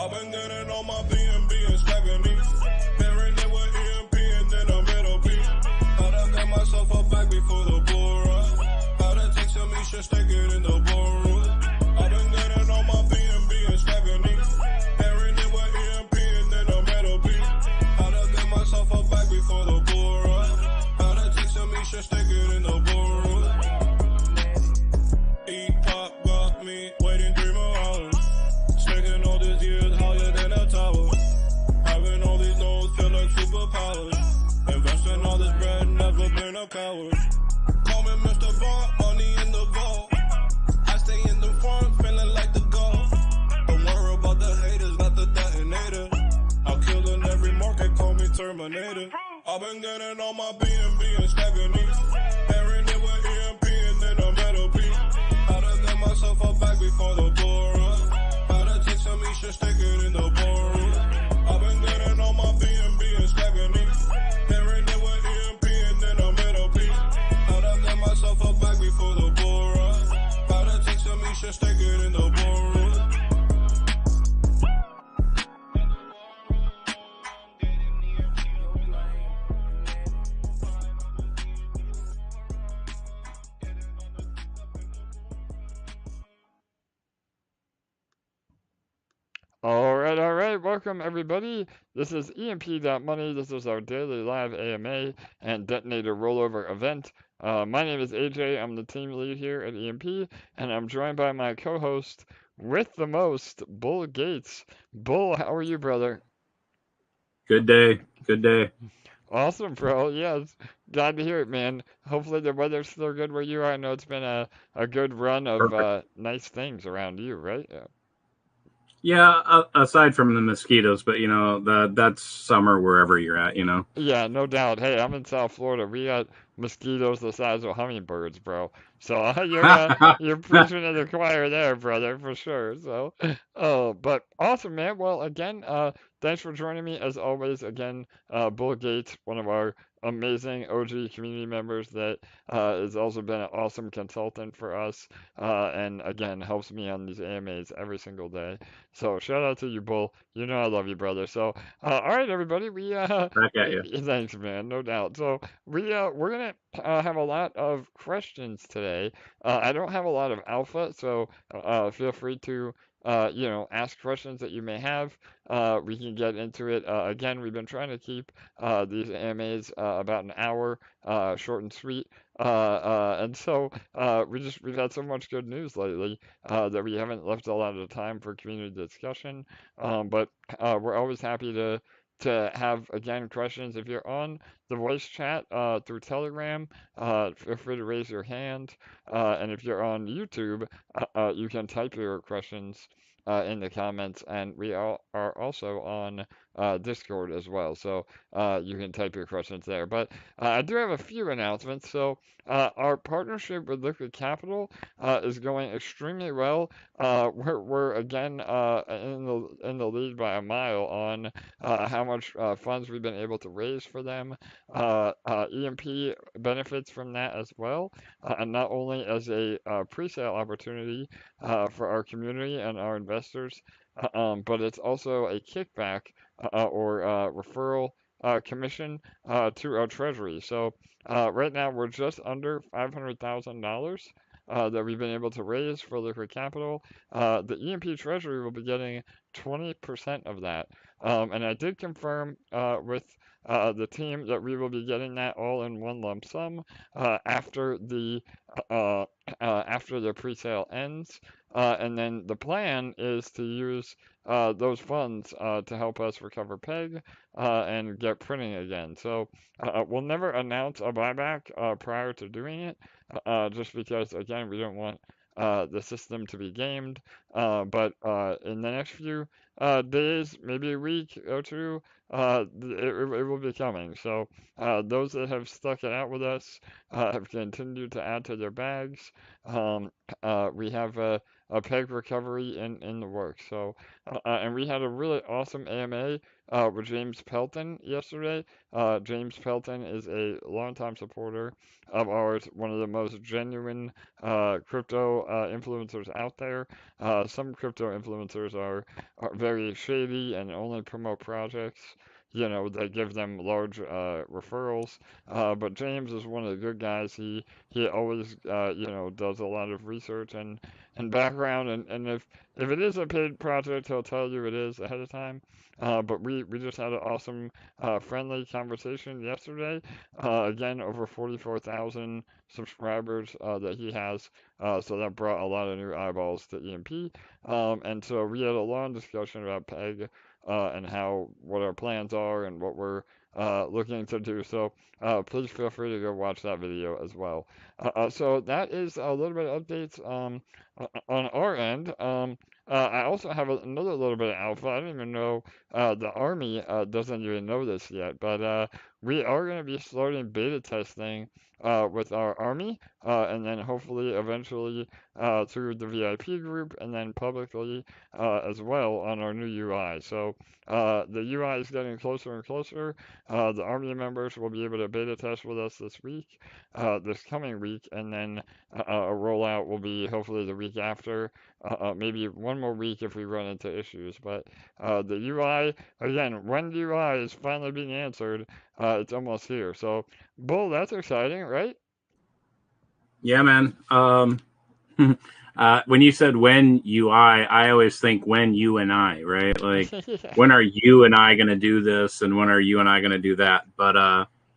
I've been getting on my BNB and stacking these. Pairing it with EMP and then a middle piece. Gotta get myself a bag before the bull run. Gotta take some ESHARES, stick it in the boardroom. I've been getting on my BNB and stacking these. Pairing it with EMP and then a middle piece. Gotta get myself a bag before the bull run. Gotta take some ESHARES, stick it in the boardroom. E-pop got me waiting 3 more hours. Stacking all these years higher than a tower. Having all these nodes feel like superpowers. Investing all this bread, never been a coward. Call me Mr. Vault, money in the vault. I stay in the front, feeling like the goal. Don't worry about the haters, got the detonator. I'll kill in every market, call me Terminator. I've been getting on my BNB and stacking these. Pairing it with EMP and then a metal piece. Gotta get myself a bag before the bull run. Some ESHARES, stick it in the boardroom. I've been getting on my BNB and stacking these. Pairing it with EMP and then a middle piece. Gotta get myself a bag before the bull run. Gotta take some ESHARES, stick it in the boardroom. All right. Welcome, everybody. This is EMP.Money. This is our daily live AMA and Detonator rollover event. My name is AJ. I'm the team lead here at EMP, and I'm joined by my co-host with the most, Bull Gates. Bull, how are you, brother? Good day. Awesome, bro. Yes, glad to hear it, man. Hopefully the weather's still good where you are. I know it's been a good run of nice things around you, right? Yeah, aside from the mosquitoes, but that's summer wherever you're at, Yeah, no doubt. Hey, I'm in South Florida. We got mosquitoes the size of hummingbirds, bro. So you're preaching to the choir there, brother, for sure. So, but awesome, man. Well, again, thanks for joining me as always. Again, Bull Gates, one of our amazing OG community members that has also been an awesome consultant for us, and again helps me on these AMAs every single day. So shout out to you, Bull. You know I love you, brother. So, all right, everybody, back at you. thanks, man, no doubt. So we're gonna have a lot of questions today. I don't have a lot of alpha, so feel free to ask questions that you may have. We can get into it. Again, we've been trying to keep these AMAs about an hour, short and sweet. And so we've had so much good news lately that we haven't left a lot of time for community discussion. But we're always happy to have, again, questions. If you're on the voice chat through Telegram, feel free to raise your hand. And if you're on YouTube, you can type your questions in the comments. And we are also on Discord as well. So you can type your questions there. But I do have a few announcements. So our partnership with Liquid Capital is going extremely well. We're again in the lead by a mile on how much funds we've been able to raise for them. EMP benefits from that as well, and not only as a pre-sale opportunity for our community and our investors, but it's also a kickback or referral commission to our Treasury. So right now we're just under $500,000 that we've been able to raise for Liquid Capital. The EMP Treasury will be getting 20% of that. And I did confirm with the team that we will be getting that all in one lump sum after the pre-sale ends. And then the plan is to use those funds to help us recover PEG and get printing again. So we'll never announce a buyback prior to doing it, just because, again, we don't want the system to be gamed. But in the next few days, maybe a week or two, it will be coming. So those that have stuck it out with us have continued to add to their bags. We have a PEG recovery in the works. So, and we had a really awesome AMA with James Pelton yesterday. James Pelton is a longtime supporter of ours, one of the most genuine crypto influencers out there. Some crypto influencers are very shady and only promote projects. They give them large referrals. But James is one of the good guys. He always does a lot of research and background, and if it is a paid project, he'll tell you it is ahead of time. But we just had an awesome friendly conversation yesterday. Again, over 44,000 subscribers that he has, so that brought a lot of new eyeballs to EMP. And so we had a long discussion about PEG and what our plans are and what we're looking to do. So please feel free to go watch that video as well. So that is a little bit of updates on our end. I also have another little bit of alpha. I don't even know the Army doesn't even know this yet, but we are going to be starting beta testing with our Army, and then hopefully eventually through the VIP group, and then publicly as well on our new UI. So the UI is getting closer and closer. The Army members will be able to beta test with us this coming week, and then a rollout will be hopefully the week after, maybe one more week if we run into issues. But the UI, again, when the UI is finally being answered, it's almost here. So, Bull, that's exciting, right? Yeah, man. When you said when UI, I always think when you and I, right? Like, Yeah. when are you and I going to do this, and when are you and I going to do that? But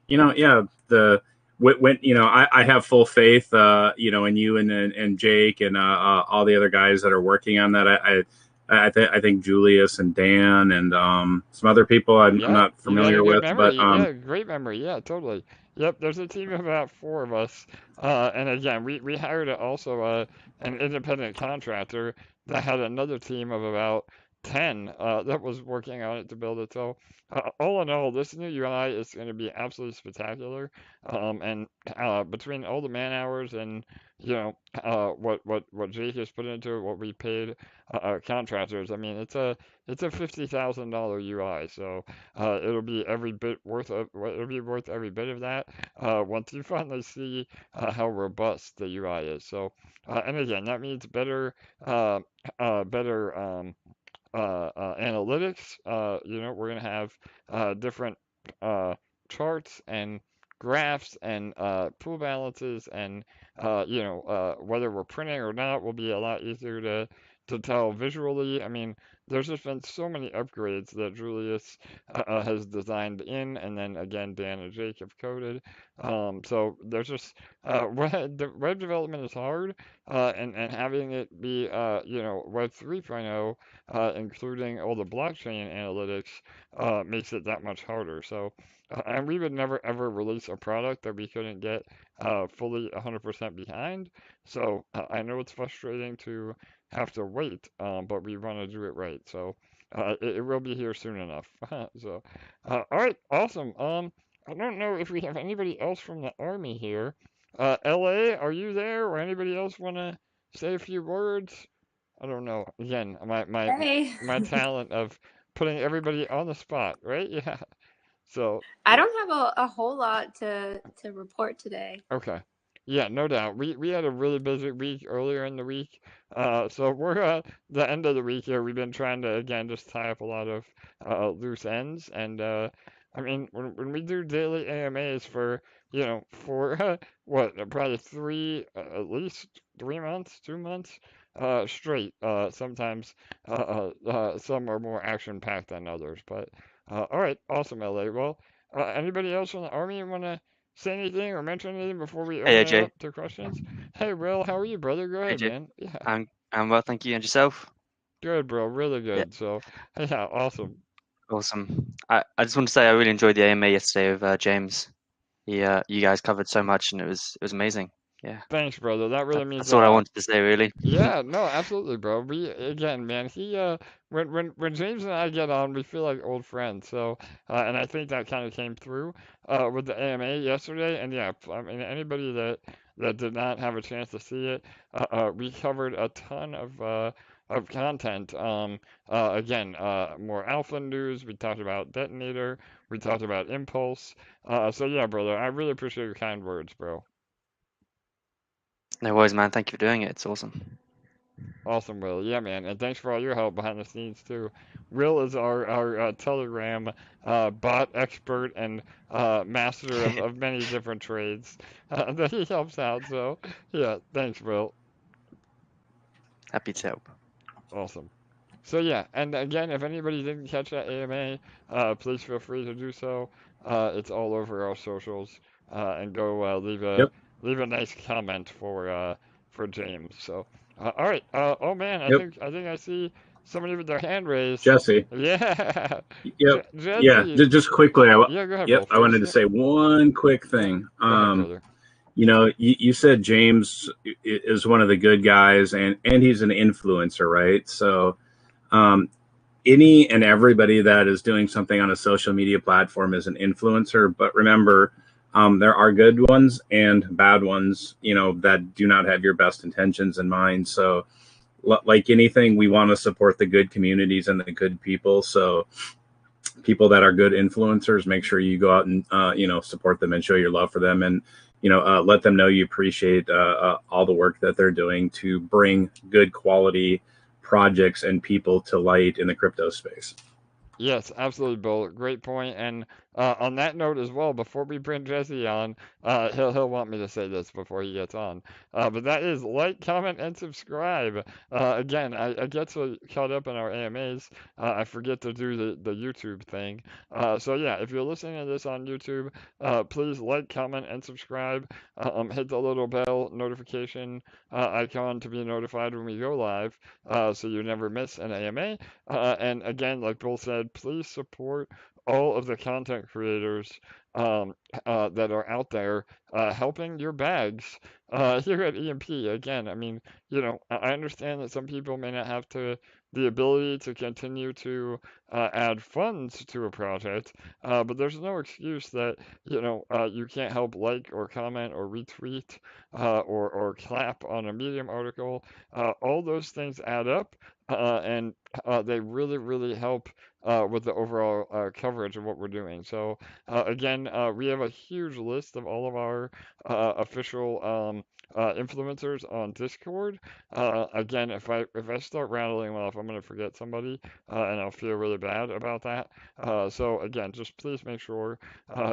yeah, when I have full faith, in you and Jake and all the other guys that are working on that. I think Julius and Dan and some other people I'm Yeah, not you got a familiar good with, but memory. Yeah, great memory. Yeah, totally. Yep, there's a team of about four of us. And again, we hired also an independent contractor that had another team of about 10 that was working on it to build it. So, all in all, this new UI is going to be absolutely spectacular. And between all the man hours and what Jake has put into it, what we paid contractors, I mean, it's a $50,000 UI. So it'll be it'll be worth every bit of that once you finally see how robust the UI is. So, and again, that means better analytics. We're gonna have different charts and graphs and pool balances, and whether we're printing or not will be a lot easier to tell visually. I mean, there's just been so many upgrades that Julius has designed in, and then again Dan and Jake have coded. So there's just the web development is hard, and having it be Web 3.0, including all the blockchain analytics, makes it that much harder. So, and we would never ever release a product that we couldn't get fully 100% behind. So I know it's frustrating to have to wait, but we want to do it right. So it will be here soon enough. So, all right, awesome. I don't know if we have anybody else from the Army here. LA, are you there, or anybody else want to say a few words? I don't know. Again, Hey. my talent of putting everybody on the spot, right? Yeah. So, I don't have a whole lot to report today. okay. Yeah, no doubt. We had a really busy week earlier in the week. So we're at the end of the week here. We've been trying to again just tie up a lot of loose ends, and I mean when we do daily AMAs for for what probably at least 3 months, 2 months straight. Sometimes some are more action packed than others, but all right, awesome, LA. Well, anybody else from the Army want to say anything or mention anything before we Hey open it AJ. up to questions? Hey, Will, how are you, brother? Go ahead, AJ. man. Yeah, I'm well, thank you. And yourself? good, bro. Really Yeah, good. So, yeah, awesome. awesome. I just want to say I really enjoyed the AMA yesterday with James. You guys covered so much and it was amazing. Yeah. Thanks, brother. That really means That's a all I lot. wanted to say really. Yeah, no, absolutely, bro. We again, man. When James and I get on, we feel like old friends. So, and I think that kind of came through with the AMA yesterday. And yeah, I mean, anybody that did not have a chance to see it, we covered a ton of content. Again, more alpha news. We talked about Detonator. We talked about Impulse. So yeah, brother, I really appreciate your kind words, bro. No worries, man. Thank you for doing it. It's awesome. Awesome, Will. Yeah, man, and thanks for all your help behind the scenes too. Will is our Telegram bot expert and master of many different trades that he helps out. So yeah, thanks, Will. Happy to help. Awesome. So yeah, and again, if anybody didn't catch that AMA, please feel free to do so. It's all over our socials, and go Yep. leave a nice comment for James. So all right. Oh man, I Yep. think I see somebody with their hand raised. Jesse. Yeah. Yep. Yeah. Jesse. Just quickly. Yeah, go ahead, Yep. I wanted to Yep. say one quick thing. Go ahead, brother. You know, you said James is one of the good guys, and he's an influencer, right? So, any and everybody that is doing something on a social media platform is an influencer. But remember, there are good ones and bad ones, you know, that do not have your best intentions in mind. So, like anything, we want to support the good communities and the good people. So, people that are good influencers, make sure you go out and you know, support them and show your love for them, and you know, let them know you appreciate all the work that they're doing to bring good quality projects and people to light in the crypto space. Yes, absolutely, Bill. Great point. And on that note as well, before we bring Jesse on, he'll want me to say this before he gets on. But that is like, comment, and subscribe. Again, I get so caught up in our AMAs, I forget to do the YouTube thing. So yeah, if you're listening to this on YouTube, please like, comment, and subscribe. Hit the little bell notification icon to be notified when we go live, so you never miss an AMA. And again, like Bill said, please support all of the content creators that are out there helping your bags here at EMP. Again, I mean, you know, I understand that some people may not have the ability to continue to add funds to a project, but there's no excuse that, you know, you can't help like or comment or retweet or clap on a Medium article. All those things add up, and they really, really help with the overall coverage of what we're doing. So again, we have a huge list of all of our official influencers on Discord. Again, if I start rattling them off, I'm gonna forget somebody, and I'll feel really bad about that. So again, just please make sure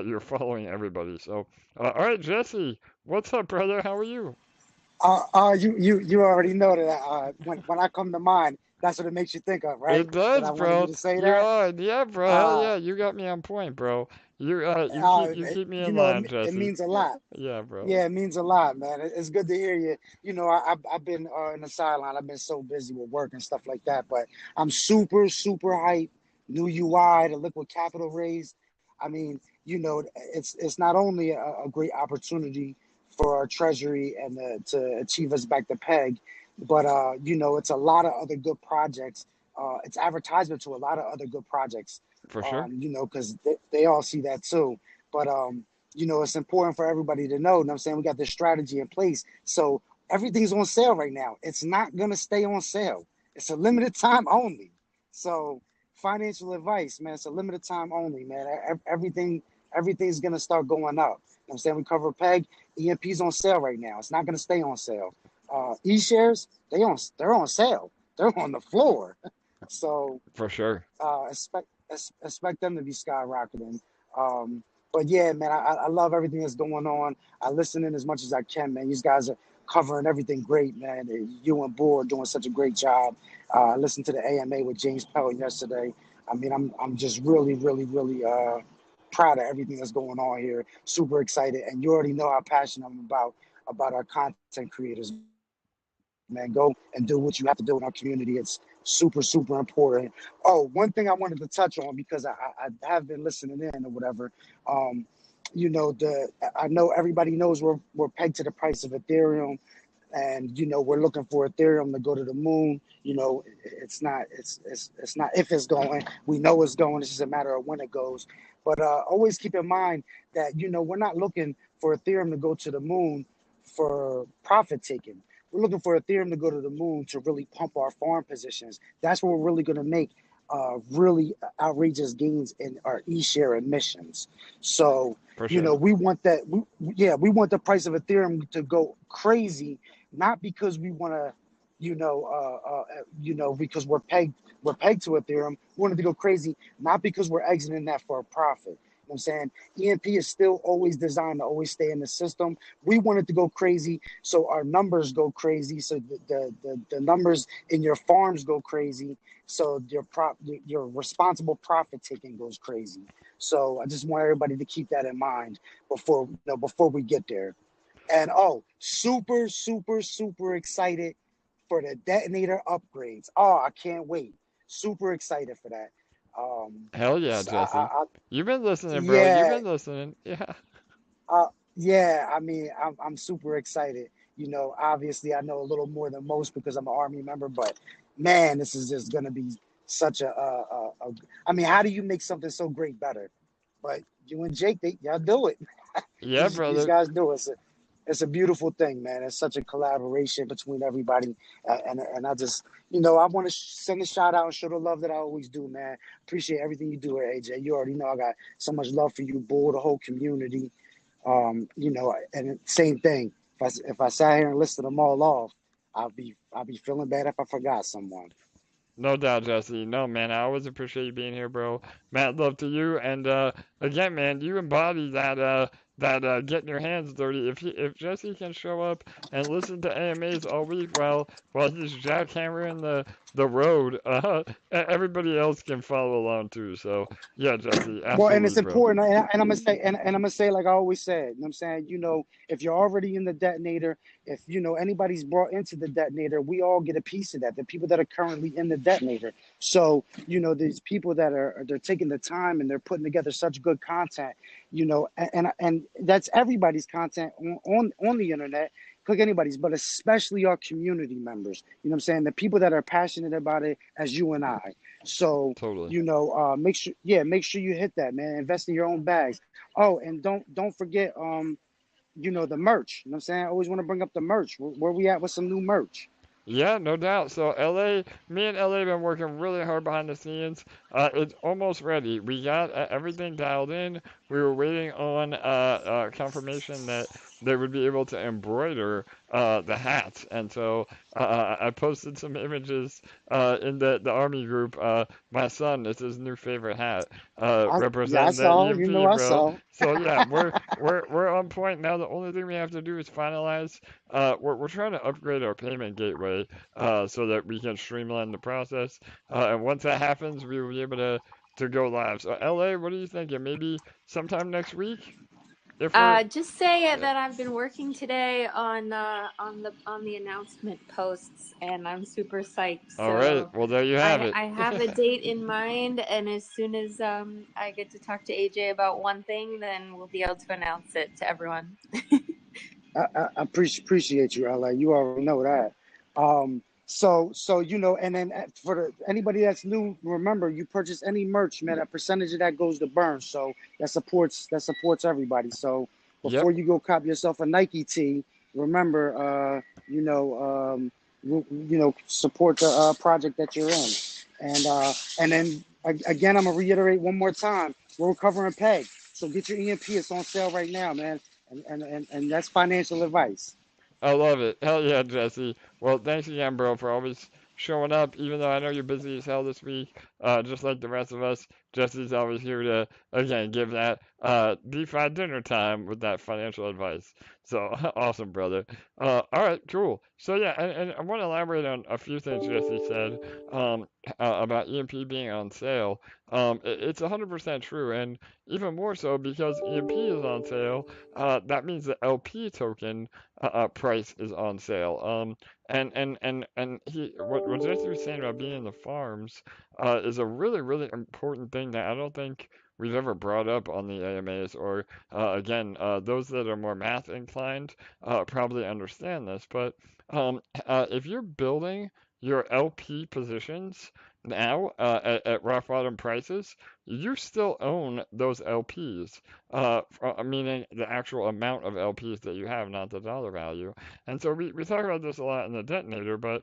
you're following everybody. So all right, Jesse, what's up, brother? How are you? You already know that when I come to mind, that's what it makes you think of, right? It does, That I wanted bro. you to say You that. are, yeah, bro. Hell yeah, you got me on point, bro. You keep me You in know, line, it Jesse. means a lot. Yeah, bro. Yeah, it means a lot, man. It's good to hear you. You know, I've been in the sideline. I've been so busy with work and stuff like that, but I'm super, super hyped. New UI, the liquid capital raise. I mean, you know, it's not only a great opportunity for our Treasury and to achieve us back to PEG, but you know, it's a lot of other good projects. It's advertisement to a lot of other good projects. For sure. You know, because they all see that too. But you know, it's important for everybody to know. You know what I'm saying? We got this strategy in place. So everything's on sale right now. It's not going to stay on sale. It's a limited time only. So financial advice, man, it's a limited time only, man. Everything's going to start going up. You know what I'm saying? We cover PEG. EMP's on sale right now. It's not going to stay on sale. ESHARES, they're on sale. They're on the floor. So For sure. expect them to be skyrocketing. But yeah, man, I love everything that's going on. I listen in as much as I can, man. These guys are covering everything great, man. You and Board doing such a great job. I listened to the AMA with James Pelton yesterday. I mean, I'm just really, really, really proud of everything that's going on here. Super excited, and you already know how passionate I'm about our content creators. Man, go and do what you have to do in our community. It's super, super important. Oh, one thing I wanted to touch on, because I have been listening in or whatever. You know, I know everybody knows we're pegged to the price of Ethereum, and you know, we're looking for Ethereum to go to the moon. You know, it's not if it's going. We know it's going. It's just a matter of when it goes. But always keep in mind that, you know, we're not looking for Ethereum to go to the moon for profit taking. We're looking for Ethereum to go to the moon to really pump our farm positions. That's where we're really going to make really outrageous gains in our ESHARE emissions. So, For you know, sure. we want that. We want the price of Ethereum to go crazy, not because we want to, because we're pegged to Ethereum. We want it to go crazy, not because we're exiting that for a profit. You know what I'm saying? EMP is still always designed to always stay in the system. We want it to go crazy, so our numbers go crazy, so the numbers in your farms go crazy, so your responsible profit taking goes crazy. So I just want everybody to keep that in mind before we get there. And super, super, super excited for the detonator upgrades. Oh, I can't wait. Super excited for that. Hell yeah, Jesse. You've been listening, bro. You've Yeah, been listening. Yeah. yeah. I mean, I'm super excited. You know, obviously, I know a little more than most because I'm an Army member, but man, this is just gonna be such I mean, how do you make something so great better? But you and Jake, y'all do it. Yeah, These brother. guys do it. It's a beautiful thing, man. It's such a collaboration between everybody, and I just, I want to send a shout out and show the love that I always do, man. Appreciate everything you do here, AJ. You already know I got so much love for you, Bull, the whole community. And same thing. If I sat here and listed them all off, I'll be feeling bad if I forgot someone. No doubt, Jesse. No, man, I always appreciate you being here, bro. Mad love to you. And again, man, you embody that getting your hands dirty. If Jesse can show up and listen to AMAs all week while he's jackhammering the road, everybody else can follow along too. So yeah, Jesse, Well, and it's absolutely, bro. important, and I'm gonna say, like I always said, you know what I'm saying, if you're already in the detonator, if anybody's brought into the detonator, we all get a piece of that. The people that are currently in the detonator. So, these people that they're taking the time and they're putting together such good content, and that's everybody's content on the internet. Click anybody's, but especially our community members. You know what I'm saying? The people that are passionate about it, as you and I. So, Totally. make sure you hit that, man. Invest in your own bags. Oh, and don't forget, the merch. You know what I'm saying? I always want to bring up the merch. Where we at with some new merch? Yeah, no doubt. So me and LA been working really hard behind the scenes. It's almost ready. We got everything dialed in. We were waiting on confirmation that they would be able to embroider the hats, and so I posted some images in the army group. My son, it's his new favorite hat, I representing the saw. EMP, I bro. saw. So yeah, we're on point now. The only thing we have to do is finalize. We're trying to upgrade our payment gateway so that we can streamline the process. And once that happens, we will be able to go live. So LA, what are you thinking? Maybe sometime next week? If we're Just say that I've been working today on the announcement posts, and I'm super psyched. all right, So well there you have it. I have a date in mind, and as soon as I get to talk to AJ about one thing, then we'll be able to announce it to everyone. I appreciate you, LA. You already know that. So and then for anybody that's new, remember, you purchase any merch, man, a percentage of that goes to Burn. So that supports everybody. So Yep, before you go cop yourself a Nike tee, remember, support the project that you're in. And then again, I'm gonna reiterate one more time, we're recovering PEG. So get your EMP. It's on sale right now, man. And that's financial advice. I love it. Hell yeah, Jesse. Well, thanks again, bro, for always showing up, even though I know you're busy as hell this week, just like the rest of us. Jesse's always here to, again, give that DeFi dinner time with that financial advice. So, awesome, brother. All right, cool. So, yeah, and I want to elaborate on a few things Jesse said about EMP being on sale. It's 100% true, and even more so because EMP is on sale, that means the LP token price is on sale. What Jesse was saying about being in the farms is a really, really important thing that I don't think we've ever brought up on the AMAs, or again, those that are more math inclined probably understand this. But if you're building your LP positions now at rock bottom prices, you still own those LPs, meaning the actual amount of LPs that you have, not the dollar value. And so we talk about this a lot in the detonator, but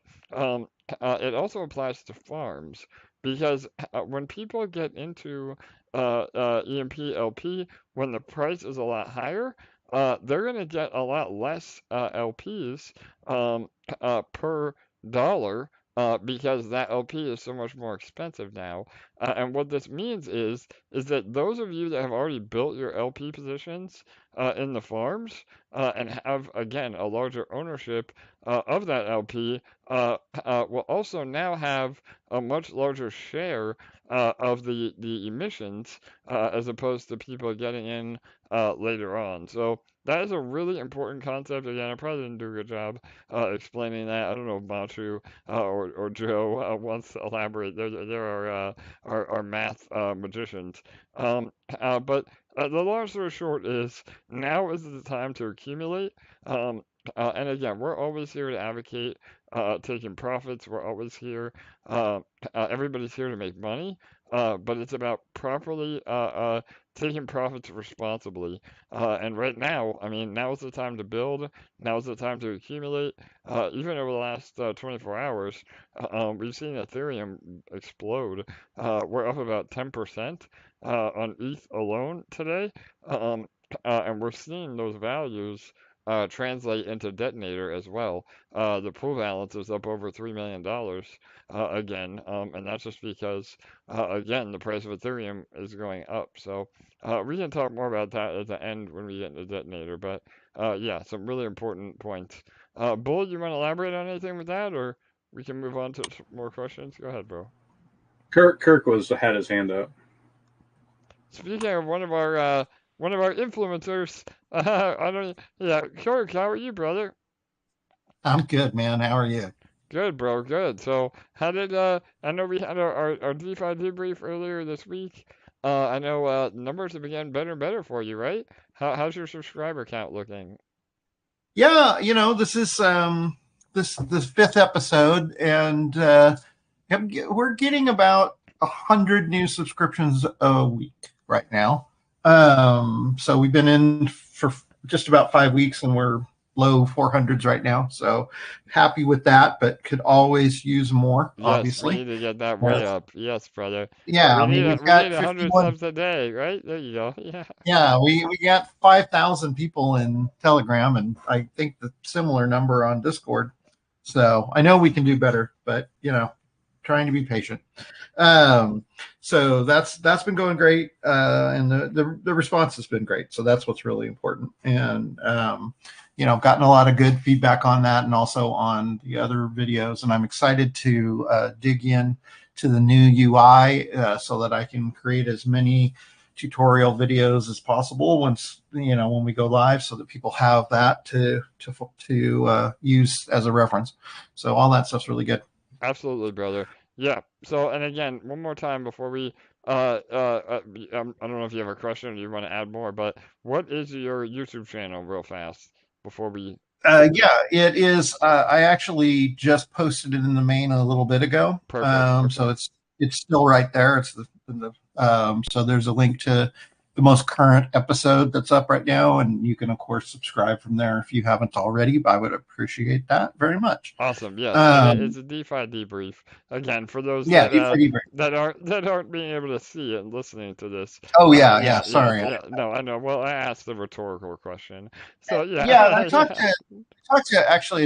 it also applies to farms because when people get into EMP LP, when the price is a lot higher, they're going to get a lot less LPs per dollar because that LP is so much more expensive now. And what this means is that those of you that have already built your LP positions in the farms and have again a larger ownership of that LP will also now have a much larger share of the emissions as opposed to people getting in later on. So that is a really important concept. Again, I probably didn't do a good job explaining that. I don't know if Machu or Joe wants to elaborate. There are math magicians. But the long story short is now is the time to accumulate. And again, we're always here to advocate taking profits. We're always here. Everybody's here to make money, but it's about properly taking profits responsibly. And right now, I mean, now is the time to build. Now is the time to accumulate. Even over the last 24 hours, we've seen Ethereum explode. We're up about 10% on ETH alone today. And we're seeing those values translate into Detonator as well. The pool balance is up over $3 million again, and that's just because, again, the price of Ethereum is going up. So we can talk more about that at the end when we get into Detonator, but yeah, some really important points. Bull, you want to elaborate on anything with that, or we can move on to some more questions? Go ahead, bro. Kirk had his hand up. Speaking of one of our influencers, I don't. Yeah, Kirk, how are you, brother? I'm good, man. How are you? Good, bro. Good. So, how did I know we had our DeFi debrief earlier this week. I know numbers have been getting better and better for you, right? How's your subscriber count looking? Yeah, this is this fifth episode, and we're getting about 100 new subscriptions a week right now. So we've been in for just about 5 weeks, and we're low 400s right now. So happy with that, but could always use more. Yes, obviously, we need to get that way up. Yes, brother. Yeah, We I mean, need we've got 100 51. subs a day, right? There you go. Yeah. Yeah, we got 5,000 people in Telegram, and I think the similar number on Discord. So I know we can do better, but trying to be patient. So that's been going great, and the response has been great. So that's what's really important. And gotten a lot of good feedback on that, and also on the other videos. And I'm excited to dig in to the new UI so that I can create as many tutorial videos as possible once when we go live, so that people have that to use as a reference. So all that stuff's really good. Absolutely, brother. Yeah. So, and again, one more time before we, I don't know if you have a question or you want to add more, but what is your YouTube channel, real fast, before we? Yeah, it is. I actually just posted it in the main a little bit ago. Perfect. So it's still right there. It's so there's a link to the most current episode that's up right now, and you can of course subscribe from there if you haven't already. I would appreciate that very much. Awesome. Yes, it's a DeFi debrief. Again, for those that aren't being able to see it and listening to this. Oh yeah. Sorry. Yeah. No, I know. Well, I asked the rhetorical question. So yeah. Yeah, and I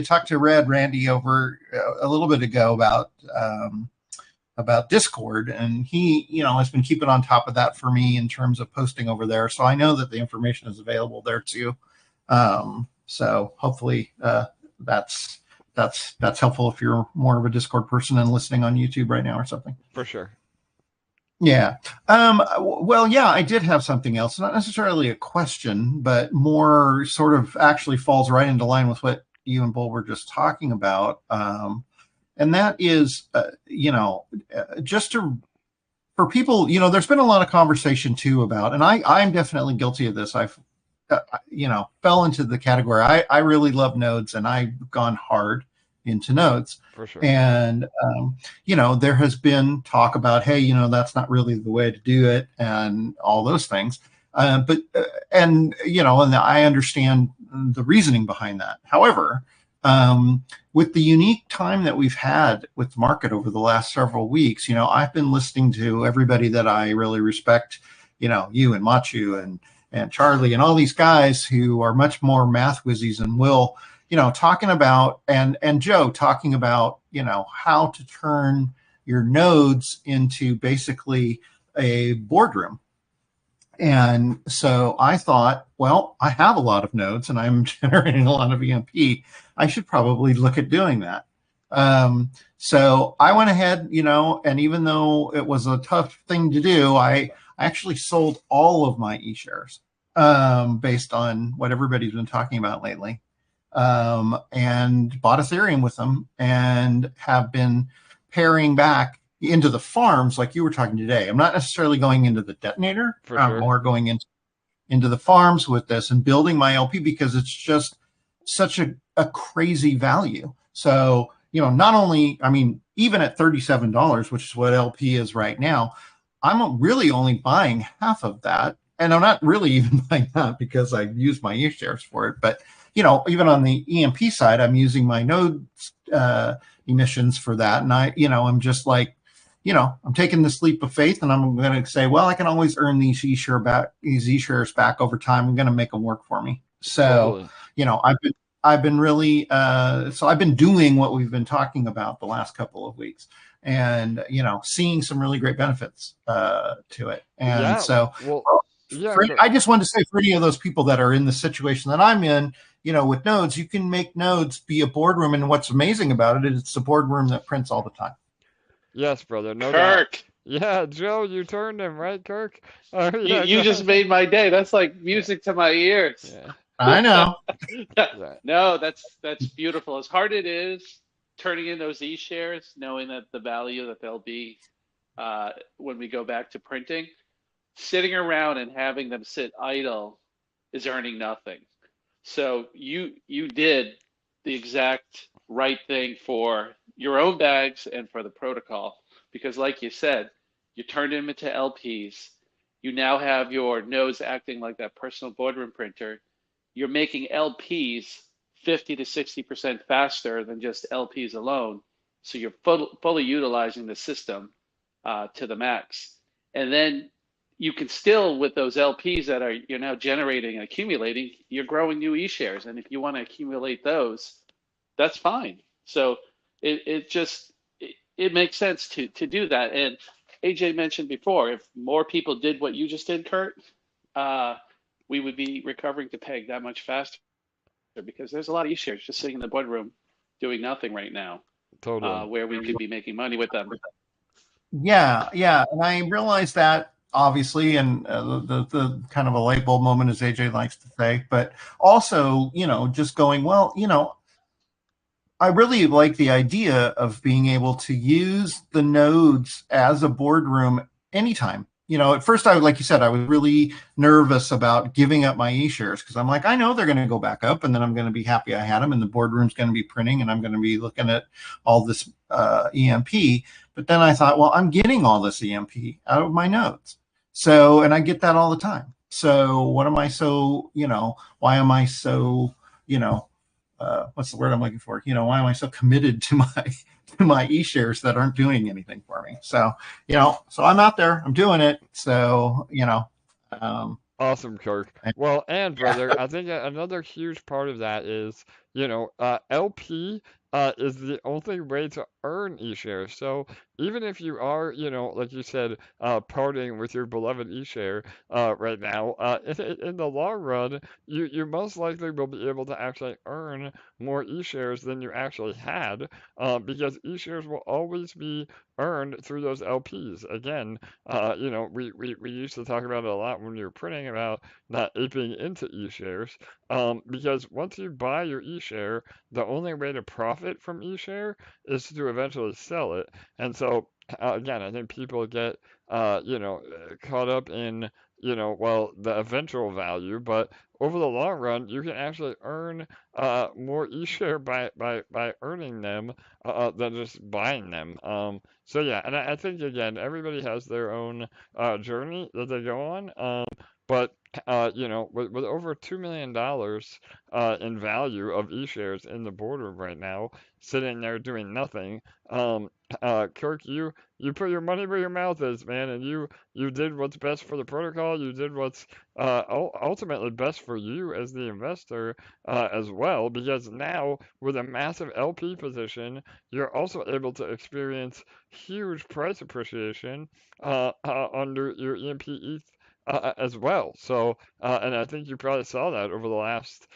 talked to Randy over a little bit ago about Discord, and he has been keeping on top of that for me in terms of posting over there. So I know that the information is available there too. So hopefully that's helpful if you're more of a Discord person and listening on YouTube right now or something. For sure. Yeah. Well, yeah, I did have something else, not necessarily a question, but more sort of actually falls right into line with what you and Bull were just talking about. And that is, just for people, there's been a lot of conversation too about, and I'm definitely guilty of this. I've, fell into the category. I really love nodes, and I've gone hard into nodes. For sure. And, there has been talk about, hey, that's not really the way to do it and all those things. And I understand the reasoning behind that. However, with the unique time that we've had with the market over the last several weeks, I've been listening to everybody that I really respect, you and Machu and Charlie and all these guys who are much more math whizzies and Will, talking about, and Joe talking about, how to turn your nodes into basically a boardroom. And so I thought, well, I have a lot of nodes and I'm generating a lot of EMP. I should probably look at doing that. So I went ahead, and even though it was a tough thing to do, I actually sold all of my ESHARES based on what everybody's been talking about lately, and bought Ethereum with them and have been pairing back into the farms like you were talking today. I'm not necessarily going into the detonator. I'm more going into the farms with this and building my LP because it's just such a crazy value. So, not only, even at $37, which is what LP is right now, I'm really only buying half of that. And I'm not really even buying that because I use my ESHARES for it. But, even on the EMP side, I'm using my node emissions for that. And I'm just like, I'm taking this leap of faith and I'm going to say, well, I can always earn these ESHARES back over time. I'm going to make them work for me. So, I've been really, so I've been doing what we've been talking about the last couple of weeks and, seeing some really great benefits to it. And I just wanted to say for any of those people that are in the situation that I'm in, with nodes, you can make nodes be a boardroom. And what's amazing about it is it's a boardroom that prints all the time. Yes, brother. No Kirk. doubt. Yeah, Joe, you turned him, right, Kirk? You just made my day. That's like music to my ears. Yeah. I know. No, that's beautiful. As hard it is turning in those ESHARES, knowing that the value that they'll be when we go back to printing, sitting around and having them sit idle is earning nothing. So you did the exact right thing for your own bags and for the protocol, because like you said, you turned them into LPs. You now have your nodes acting like that personal boardroom printer. You're making LPs 50 to 60% faster than just LPs alone. So you're fully utilizing the system to the max. And then you can still, with those LPs that you're now generating and accumulating, you're growing new ESHARES. And if you want to accumulate those, that's fine. So it makes sense to do that. And AJ mentioned before, if more people did what you just did, Kurt, we would be recovering to PEG that much faster, because there's a lot of ESHARES just sitting in the boardroom doing nothing right now. Totally. Where we could be making money with them. Yeah. And I realized that, obviously, and the kind of a light bulb moment, as AJ likes to say, but also, just going, well, I really like the idea of being able to use the nodes as a boardroom anytime. At first, like you said, I was really nervous about giving up my ESHARES because I'm like, I know they're going to go back up, and then I'm going to be happy I had them, and the boardroom's going to be printing, and I'm going to be looking at all this EMP. But then I thought, well, I'm getting all this EMP out of my nodes. So, and I get that all the time. So why am I so, what's the word I'm looking for? Why am I so committed to my ESHARES that aren't doing anything for me? So, so I'm out there, I'm doing it. So, awesome, Kirk. Well, and brother, I think another huge part of that is, LP is the only way to earn ESHARE. So even if you are, like you said, parting with your beloved ESHARE right now, in the long run, you most likely will be able to actually earn more ESHARES than you actually had, because ESHARES will always be earned through those LPs. Again, we used to talk about it a lot when we were printing about not aping into ESHARES, because once you buy your ESHARE, the only way to profit from ESHARE is to eventually sell it. And so again, I think people get, caught up in, well, the eventual value, but over the long run, you can actually earn more eShare by earning them than just buying them. So yeah, and I think again, everybody has their own journey that they go on. But with over $2 million in value of eShares in the boardroom right now, sitting there doing nothing, Kirk, you put your money where your mouth is, man, and you did what's best for the protocol. You did what's ultimately best for you as the investor as well, because now with a massive LP position, you're also able to experience huge price appreciation under your EMP ETH as well. So, and I think you probably saw that over the last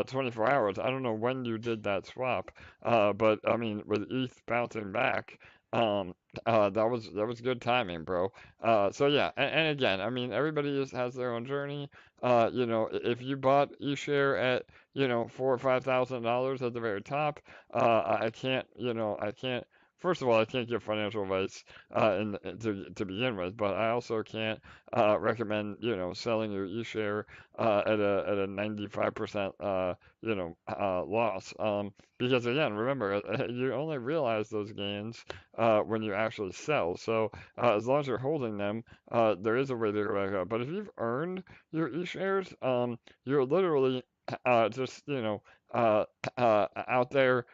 24 hours. I don't know when you did that swap, but I mean, with ETH bouncing back, that was good timing, bro. So yeah, and again, I mean, everybody just has their own journey. If you bought eShare at $4 or $5,000 at the very top, I can't, I can't. First of all, I can't give financial advice to begin with, but I also can't recommend selling your eShare at a 95% loss. Because again, remember, you only realize those gains when you actually sell. So as long as you're holding them, there is a way to go back up. But if you've earned your eShares, you're literally just out there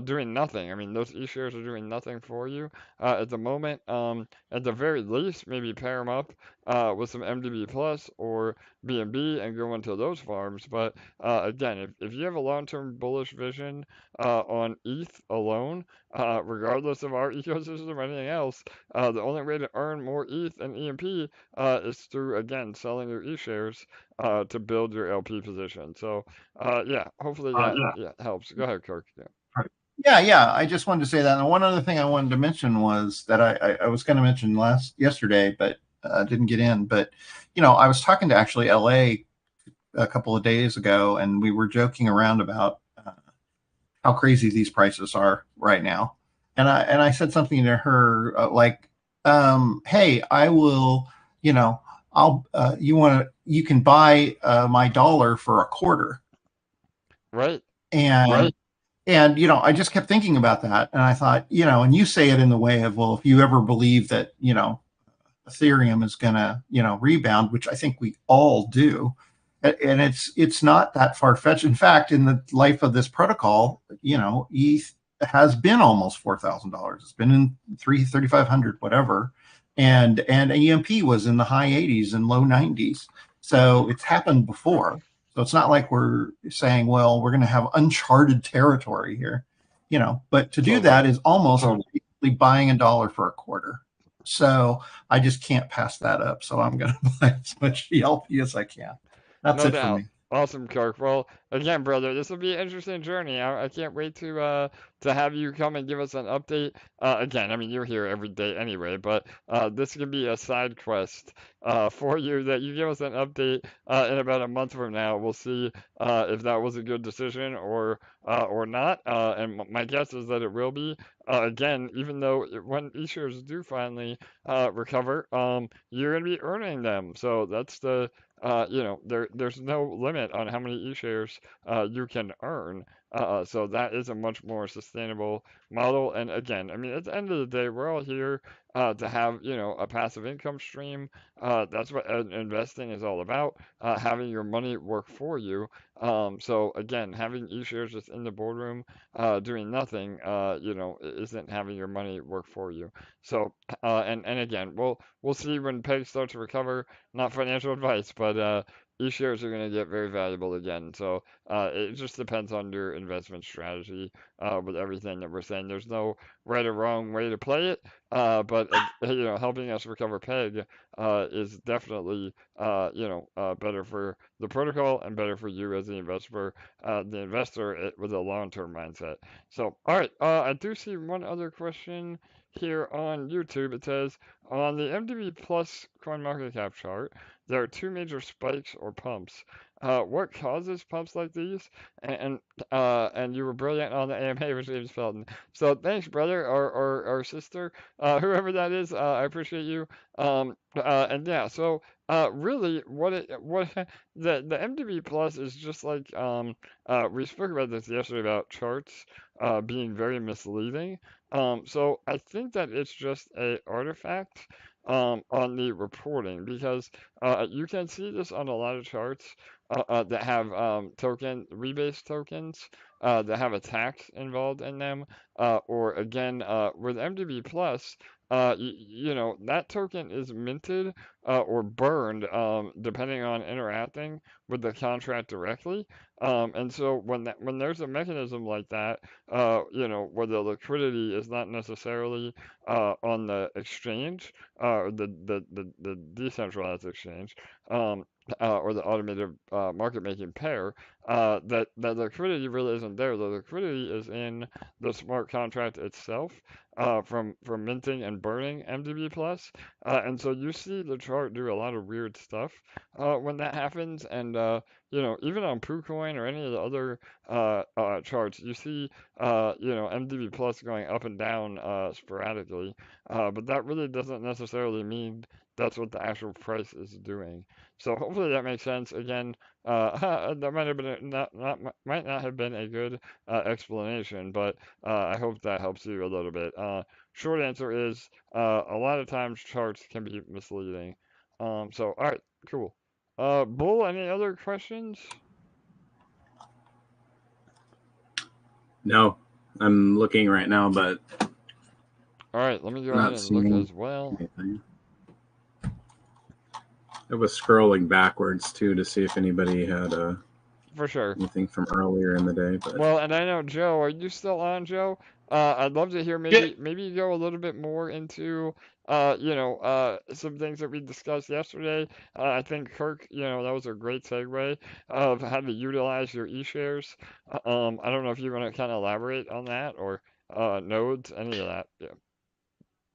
doing nothing. I mean, those eShares are doing nothing for you at the moment. At the very least, maybe pair them up with some MDB Plus or BNB and go into those farms. But again, if you have a long-term bullish vision on ETH alone, regardless of our ecosystem or anything else, the only way to earn more ETH and EMP is through, again, selling your eShares to build your LP position. So, yeah, hopefully that helps. Go ahead, Kirk. Yeah. Right. Yeah. I just wanted to say that. And one other thing I wanted to mention was that I was going to mention yesterday, but didn't get in. But I was talking to actually LA a couple of days ago, and we were joking around about how crazy these prices are right now. And I said something to her like, "Hey, I will, you can buy my dollar for a quarter." Right. And I just kept thinking about that, and I thought, and you say it in the way of, well, if you ever believe that Ethereum is going to rebound, which I think we all do, and it's not that far-fetched. In fact, in the life of this protocol, ETH has been almost $4,000. It's been in 3,500, whatever, and EMP was in the high 80s and low 90s. So it's happened before. So it's not like we're saying, well, we're going to have uncharted territory here, but to do that is almost basically buying a dollar for a quarter. So I just can't pass that up. So I'm going to buy as much ELP as I can. That's No it doubt. for me. Awesome, Kirk. Well, again, brother, this will be an interesting journey. I can't wait to have you come and give us an update. Again, I mean, you're here every day anyway, but this can be a side quest for you that you give us an update in about a month from now. We'll see if that was a good decision or not. And my guess is that it will be. Again, even though when eShares do finally recover, you're going to be earning them. So that's there's no limit on how many eShares you can earn. So that is a much more sustainable model. And again, I mean, at the end of the day, we're all here to have, a passive income stream. That's what investing is all about, having your money work for you. So again, having eShares just in the boardroom, doing nothing, isn't having your money work for you. So, and again, we'll see when PEG starts to recover. Not financial advice, but eShares are going to get very valuable again. So it just depends on your investment strategy with everything that we're saying. There's no right or wrong way to play it, but helping us recover PEG is definitely better for the protocol and better for you as the investor with a long-term mindset. So, all right, I do see one other question here on YouTube. It says, on the MDB Plus CoinMarketCap chart, there are two major spikes or pumps. what causes pumps like these, and and you were brilliant on the AMA with James Pelton. So thanks, brother or sister, whoever that is. I appreciate you. And yeah, so really, what the MDB Plus is just like we spoke about this yesterday about charts being very misleading. So I think that it's just a artifact on the reporting because you can see this on a lot of charts that have rebase tokens that have a tax involved in them, or again with MDB Plus. You know, that token is minted or burned depending on interacting with the contract directly. And so when there's a mechanism like that, you know, where the liquidity is not necessarily on the exchange, the decentralized exchange, or the automated market making pair, that the liquidity really isn't there. The liquidity is in the smart contract itself, from minting and burning MDB Plus, and so you see the chart do a lot of weird stuff when that happens, and you know, even on PooCoin or any of the other charts, you see you know, MDB Plus going up and down sporadically, but that really doesn't necessarily mean that's what the actual price is doing. So hopefully that makes sense. Again, that might have been might not have been a good explanation, but I hope that helps you a little bit. Short answer is a lot of times charts can be misleading. So all right, cool. Bull, any other questions? No, I'm looking right now, but All right, let me go not ahead and look seeing as well. anything. I was scrolling backwards too to see if anybody had For sure. anything from earlier in the day. But Well, and I know Joe, are you still on, Joe? I'd love to hear Yeah, maybe you go a little bit more into you know, some things that we discussed yesterday. I think Kirk, you know, that was a great segue of how to utilize your eShares. I don't know if you want to kind of elaborate on that or nodes, any of that. Yeah.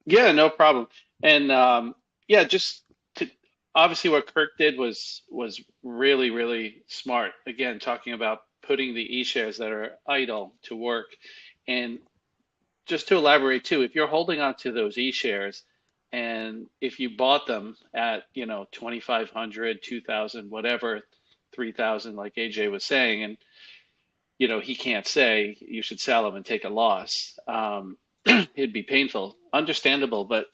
yeah, no problem. And yeah, just to, obviously what Kirk did was really, really smart. Again, talking about putting the e-shares that are idle to work. And just to elaborate too, if you're holding on to those e-shares and if you bought them at, you know, 2,500, 2,000, whatever, 3,000, like AJ was saying, and, you know, he can't say you should sell them and take a loss. It'd be painful, understandable, but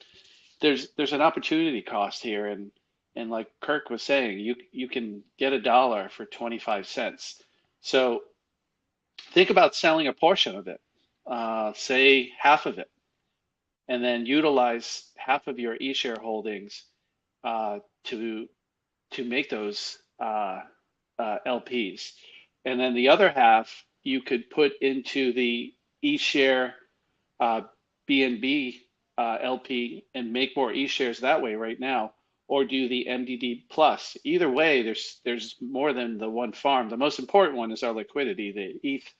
there's an opportunity cost here. And like Kirk was saying, you can get $1 for 25 cents. So think about selling a portion of it, say half of it, and then utilize half of your eShare holdings to make those LPs, and then the other half you could put into the eShare BNB LP and make more eShares that way right now, or do the MDD plus. Either way, there's more than the one farm. The most important one is our liquidity, the ETH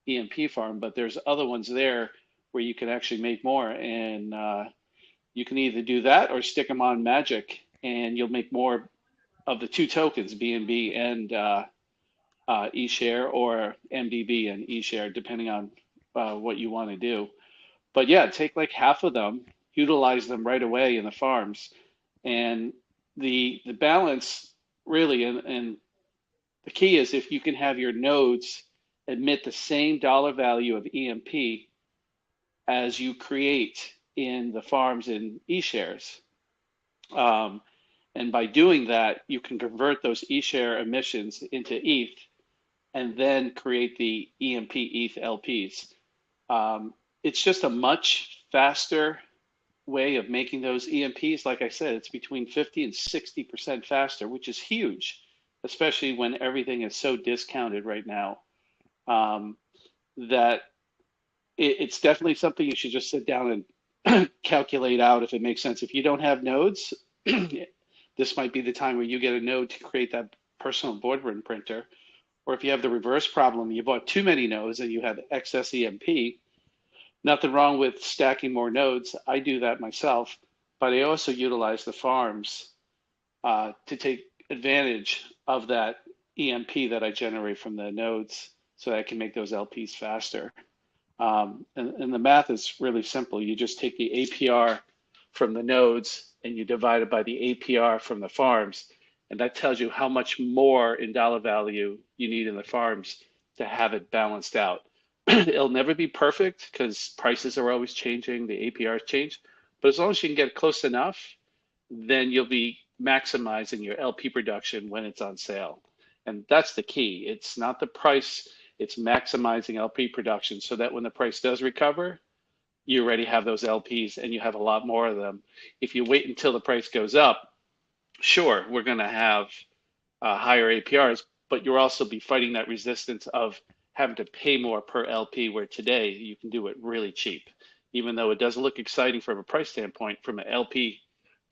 EMP farm, but there's other ones there where you can actually make more, and you can either do that or stick them on Magic, and you'll make more of the two tokens, BNB and eShare, or MDB and eShare, depending on what you want to do. But yeah, take like half of them, utilize them right away in the farms, and the balance really, and the key is if you can have your nodes emit the same dollar value of EMP as you create in the farms in eShares. And by doing that, you can convert those eShare emissions into ETH and then create the EMP ETH LPs. It's just a much faster way of making those EMPs. Like I said, it's between 50 and 60% faster, which is huge, especially when everything is so discounted right now. That it's definitely something you should just sit down and calculate out if it makes sense. If you don't have nodes, this might be the time where you get a node to create that personal boardroom printer. Or if you have the reverse problem, you bought too many nodes and you have excess EMP, nothing wrong with stacking more nodes. I do that myself, but I also utilize the farms to take advantage of that EMP that I generate from the nodes so that I can make those LPs faster. And the math is really simple. You just take the APR from the nodes and you divide it by the APR from the farms. And that tells you how much more in dollar value you need in the farms to have it balanced out. It'll never be perfect because prices are always changing, the APRs change. But as long as you can get close enough, then you'll be maximizing your LP production when it's on sale. And that's the key. It's not the price, it's maximizing LP production so that when the price does recover, you already have those LPs and you have a lot more of them. If you wait until the price goes up, sure, we're going to have higher APRs, but you'll also be fighting that resistance of having to pay more per LP, where today you can do it really cheap. Even though it doesn't look exciting from a price standpoint, from an LP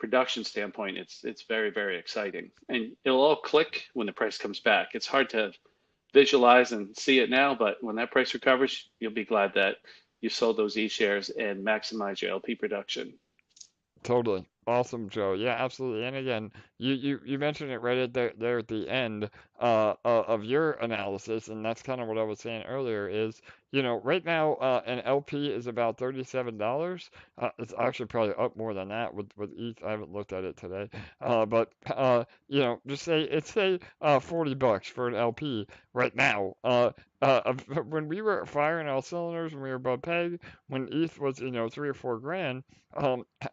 production standpoint, it's very, very exciting. And it'll all click when the price comes back. It's hard to visualize and see it now, but when that price recovers, you'll be glad that you sold those E-shares and maximize your LP production. Totally. Awesome, Joe. Yeah, absolutely. And again, you mentioned it right at there at the end of your analysis, and that's kind of what I was saying earlier is, right now an LP is about $37. It's actually probably up more than that with ETH. I haven't looked at it today. But just say $40 for an LP right now. When we were firing all cylinders, when we were above peg, when ETH was 3 or 4 grand,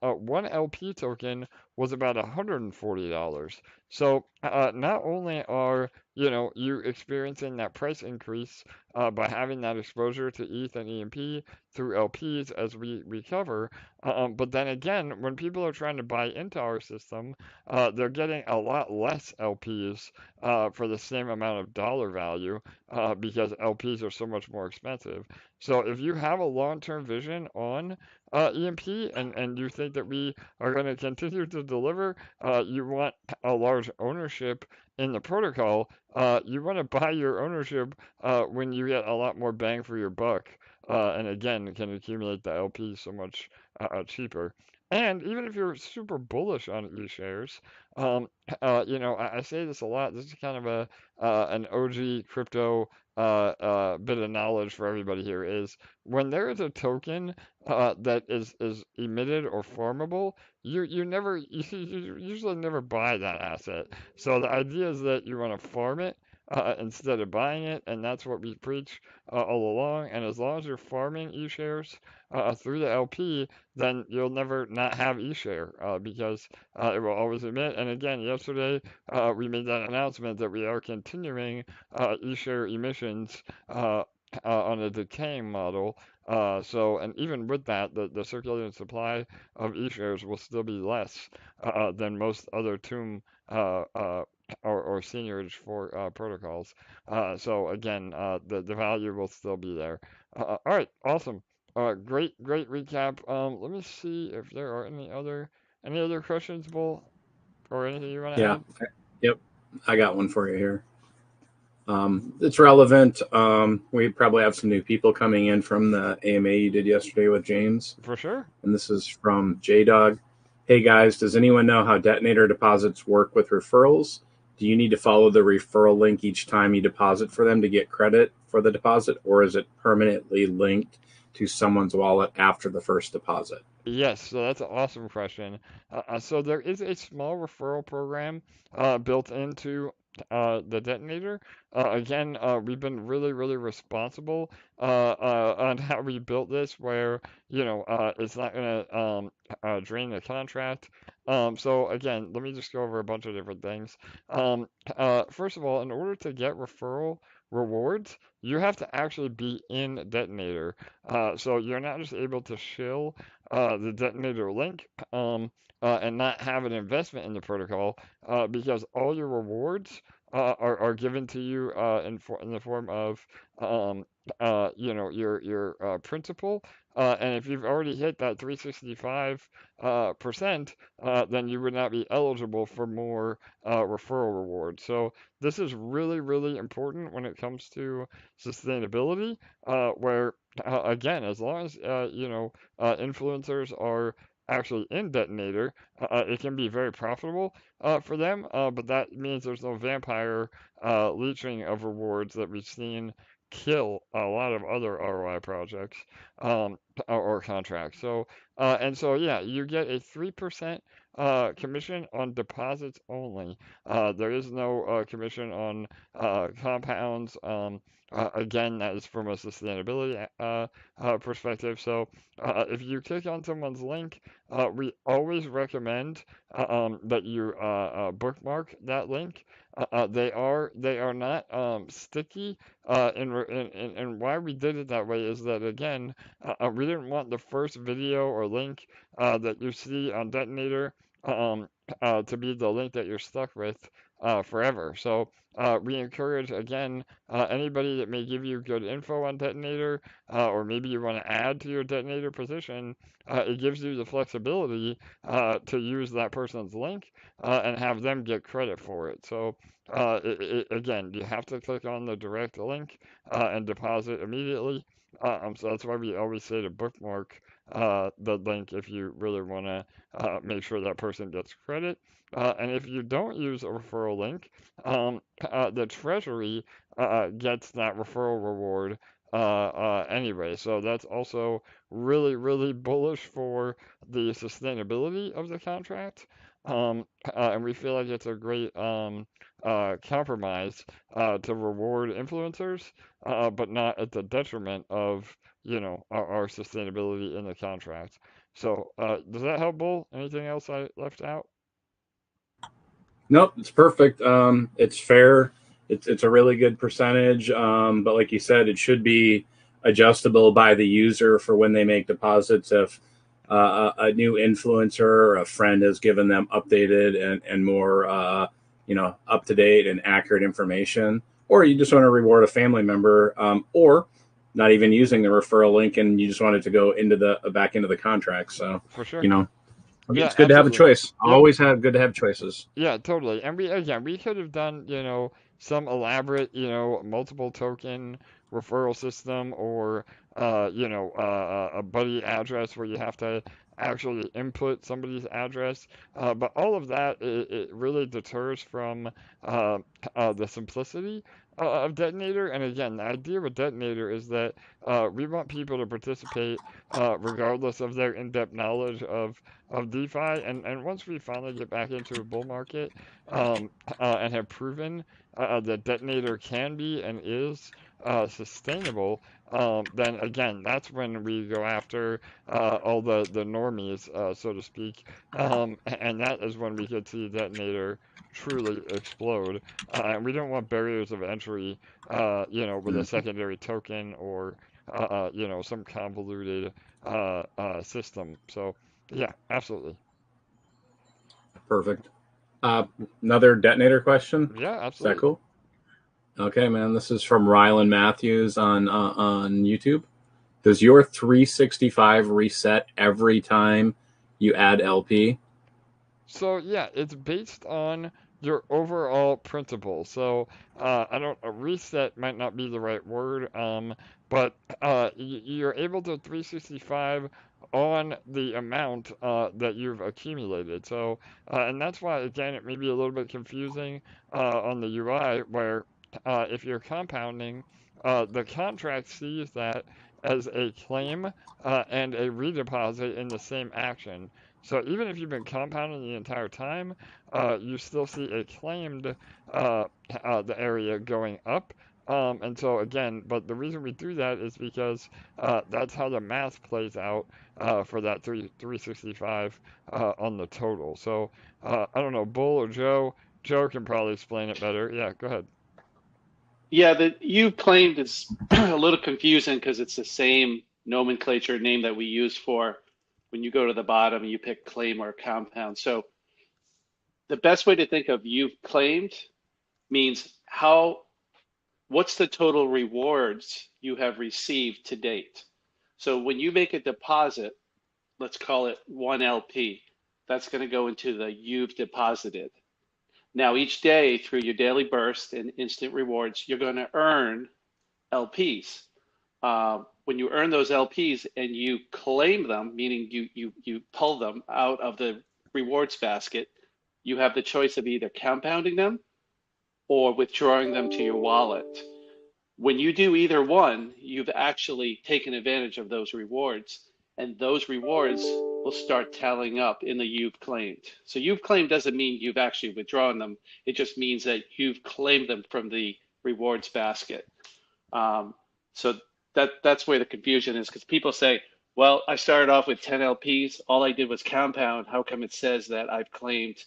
one LP token was about $140. So not only are you experiencing that price increase by having that exposure to ETH and EMP through LPs as we recover, but then again, when people are trying to buy into our system, they're getting a lot less LPs for the same amount of dollar value because LPs are so much more expensive. So if you have a long-term vision on EMP and you think that we are going to continue to deliver, you want a large ownership in the protocol, you want to buy your ownership when you get a lot more bang for your buck. And again, can accumulate the LP so much cheaper. And even if you're super bullish on E-shares, I say this a lot. This is kind of an OG crypto bit of knowledge for everybody here is when there is a token that is emitted or farmable, you usually never buy that asset. So the idea is that you want to farm it instead of buying it, and that's what we preach all along. And as long as you're farming E-shares through the LP, then you'll never not have E-share because it will always emit. And again, yesterday we made that announcement that we are continuing E-share emissions on a decaying model. And even with that, the circulating supply of E-shares will still be less than most other tomb or seigniorage for protocols. So again, the value will still be there. All right, awesome. Great recap. Let me see if there are any other questions, Bull, or anything you want to Yeah. add? Yep. I got one for you here. It's relevant. We probably have some new people coming in from the AMA you did yesterday with James. For sure. And this is from J-Dog. Hey guys, does anyone know how Detonator deposits work with referrals? Do you need to follow the referral link each time you deposit for them to get credit for the deposit, or is it permanently linked to someone's wallet after the first deposit? Yes, so that's an awesome question. So there is a small referral program built into the detonator. Again, we've been really, really responsible on how we built this, where it's not going to drain the contract. So again, let me just go over a bunch of different things. First of all, in order to get referral rewards, you have to actually be in detonator. So you're not just able to shill the detonator link and not have an investment in the protocol because all your rewards are given to you in the form of your principal. And if you've already hit that 365%, then you would not be eligible for more referral rewards. So this is really, really important when it comes to sustainability, where again, as long as influencers are actually in Detonator, it can be very profitable for them, but that means there's no vampire leeching of rewards that we've seen kill a lot of other ROI projects or contracts. So and so yeah, you get a 3% commission on deposits only. There is no commission on compounds. Again, that is from a sustainability perspective. So if you click on someone's link, we always recommend that you bookmark that link. They are not sticky. And why we did it that way is that again, we didn't want the first video or link that you see on Detonator to be the link that you're stuck with forever. So we encourage again anybody that may give you good info on Detonator, or maybe you want to add to your Detonator position. It gives you the flexibility to use that person's link and have them get credit for it. So again, you have to click on the direct link and deposit immediately. So that's why we always say to bookmark the link if you really want to make sure that person gets credit. And if you don't use a referral link, the Treasury gets that referral reward anyway. So that's also really, really bullish for the sustainability of the contract. And we feel like it's a great compromise to reward influencers, but not at the detriment of, our sustainability in the contract. So, does that help, Bull? Anything else I left out? Nope, it's perfect. It's fair. It's a really good percentage. But like you said, it should be adjustable by the user for when they make deposits. If a new influencer or a friend has given them updated and more, up to date and accurate information, or you just want to reward a family member, or not even using the referral link and you just want it to go into the back into the contract. So, For sure. it's Yeah, good to have a absolutely. choice. Yep. Always good to have choices. Yeah, totally. And we could have done, some elaborate, multiple token referral system or, a buddy address where you have to actually input somebody's address. But all of that, it really deters from the simplicity of Detonator. And again, the idea with Detonator is that we want people to participate regardless of their in-depth knowledge of DeFi. And once we finally get back into a bull market and have proven that Detonator can be and is sustainable, then again, that's when we go after all the normies, so to speak. And that is when we could see Detonator truly explode. And we don't want barriers of entry, with a secondary token or, some convoluted system. So, yeah, absolutely. Perfect. Another Detonator question. Yeah, Is that absolutely. cool? Okay, man. This is from Rylan Matthews on YouTube. Does your 365 reset every time you add LP? So yeah, it's based on your overall principle. So I don't a reset might not be the right word, but you're able to 365 on the amount that you've accumulated. So and that's why again it may be a little bit confusing on the UI where if you're compounding, the contract sees that as a claim and a redeposit in the same action. So even if you've been compounding the entire time, you still see a claimed the area going up. And so again, but the reason we do that is because that's how the math plays out for that 365 on the total. So I don't know, Bull or Joe. Joe can probably explain it better. Yeah, go ahead. Yeah, the you claimed is a little confusing because it's the same nomenclature name that we use for when you go to the bottom and you pick claim or compound. So the best way to think of you've claimed means what's the total rewards you have received to date. So when you make a deposit, let's call it 1 LP, that's going to go into the you've deposited. Now, each day through your daily burst and instant rewards, you're going to earn LPs, when you earn those LPs and you claim them, meaning you pull them out of the rewards basket, you have the choice of either compounding them or withdrawing them to your wallet. When you do either one, you've actually taken advantage of those rewards, and those rewards will start tallying up in the you've claimed. So you've claimed doesn't mean you've actually withdrawn them. It just means that you've claimed them from the rewards basket. So that's where the confusion is, because people say, well, I started off with 10 LPs. All I did was compound. How come it says that I've claimed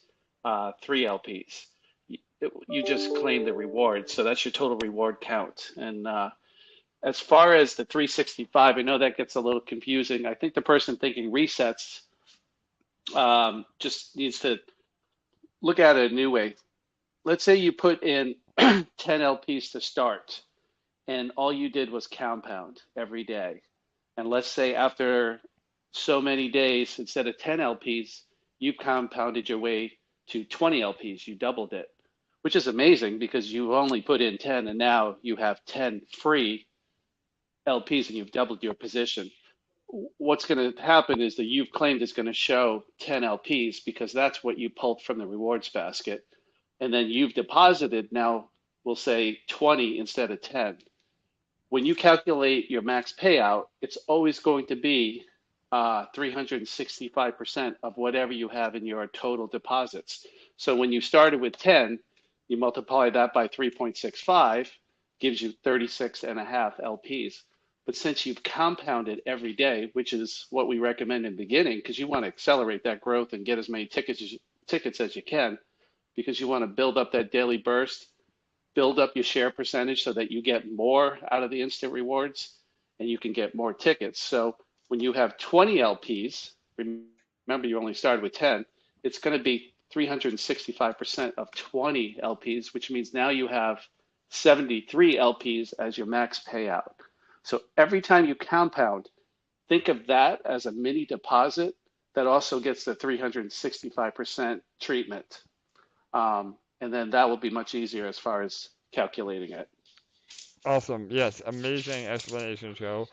3 LPs? You just claim the reward. So that's your total reward count. And as far as the 365, I know that gets a little confusing. I think the person thinking resets just needs to look at it a new way. Let's say you put in 10 LPs to start, and all you did was compound every day. And let's say after so many days, instead of 10 LPs, you compounded your way to 20 LPs, you doubled it, which is amazing because you only put in 10 and now you have 10 free LPs and you've doubled your position. What's going to happen is the you've claimed is going to show 10 LPs because that's what you pulled from the rewards basket. And then you've deposited now, we'll say 20 instead of 10. When you calculate your max payout, it's always going to be 365% of whatever you have in your total deposits. So when you started with 10, you multiply that by 3.65, gives you 36.5 LPs. But since you've compounded every day, which is what we recommend in the beginning, because you want to accelerate that growth and get as many tickets as you can, because you want to build up that daily burst, build up your share percentage so that you get more out of the instant rewards and you can get more tickets. So when you have 20 LPs, remember you only started with 10, it's going to be 365% of 20 LPs, which means now you have 73 LPs as your max payout. So every time you compound, think of that as a mini deposit that also gets the 365% treatment. And then that will be much easier as far as calculating it. Awesome. Yes, amazing explanation, Joe.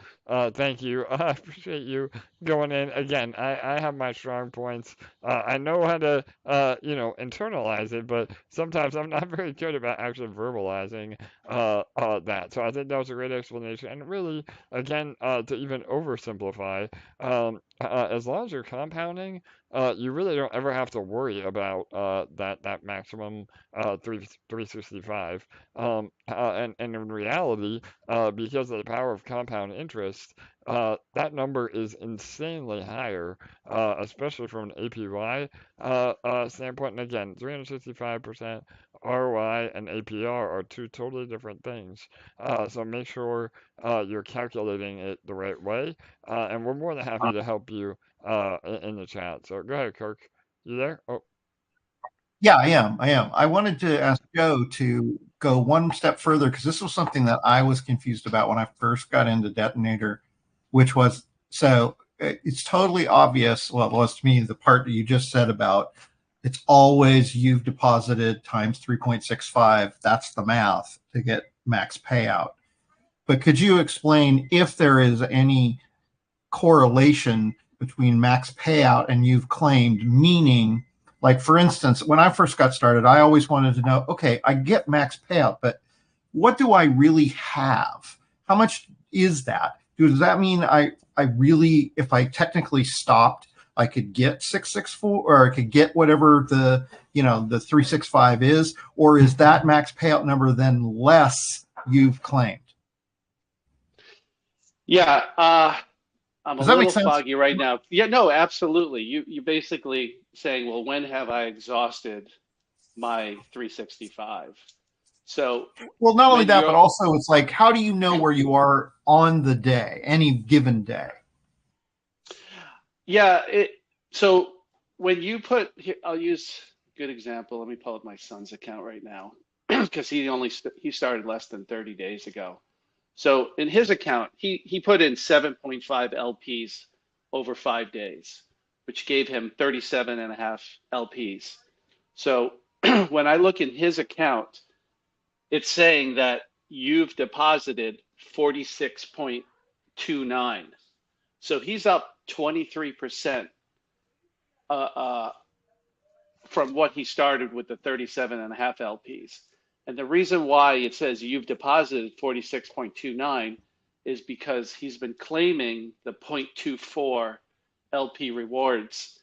Thank you. I appreciate you going in. Again, I have my strong points. I know how to, internalize it, but sometimes I'm not very good about actually verbalizing that. So I think that was a great explanation. And really, again, to even oversimplify, as long as you're compounding, you really don't ever have to worry about that maximum 365. And in reality, because of the power of compound interest, that number is insanely higher, especially from an APY standpoint. And again, 365% ROI and APR are two totally different things. So make sure you're calculating it the right way. And we're more than happy to help you in the chat. So go ahead, Kirk. You there? Oh. Yeah, I am. I wanted to ask Joe to go one step further because this was something that I was confused about when I first got into Detonator, which was, so it's totally obvious, well, it was to me, the part that you just said about it's always you've deposited times 3.65. That's the math to get max payout. But could you explain if there is any correlation between max payout and you've claimed, meaning, like, for instance, when I first got started, I always wanted to know, okay, I get max payout, but what do I really have? How much is that? Does that mean I really, if I technically stopped, I could get 664 or I could get whatever the 365 is, or is that max payout number then less you've claimed? Yeah, I'm Does a that make little sense? foggy right now. Yeah, no, absolutely. You basically saying, well, when have I exhausted my 365? So Well, not only when that, but you're, also it's like, how do you know where you are on the day, any given day? yeah, so when you put, here, I'll use a good example. Let me pull up my son's account right now because he started less than 30 days ago. So in his account, he put in 7.5 LPs over 5 days, which gave him 37.5 LPs. So when I look in his account, it's saying that you've deposited 46.2 36.29. So he's up 23% from what he started with the 37.5 LPs. And the reason why it says you've deposited 46.29 is because he's been claiming the 0.24 LP rewards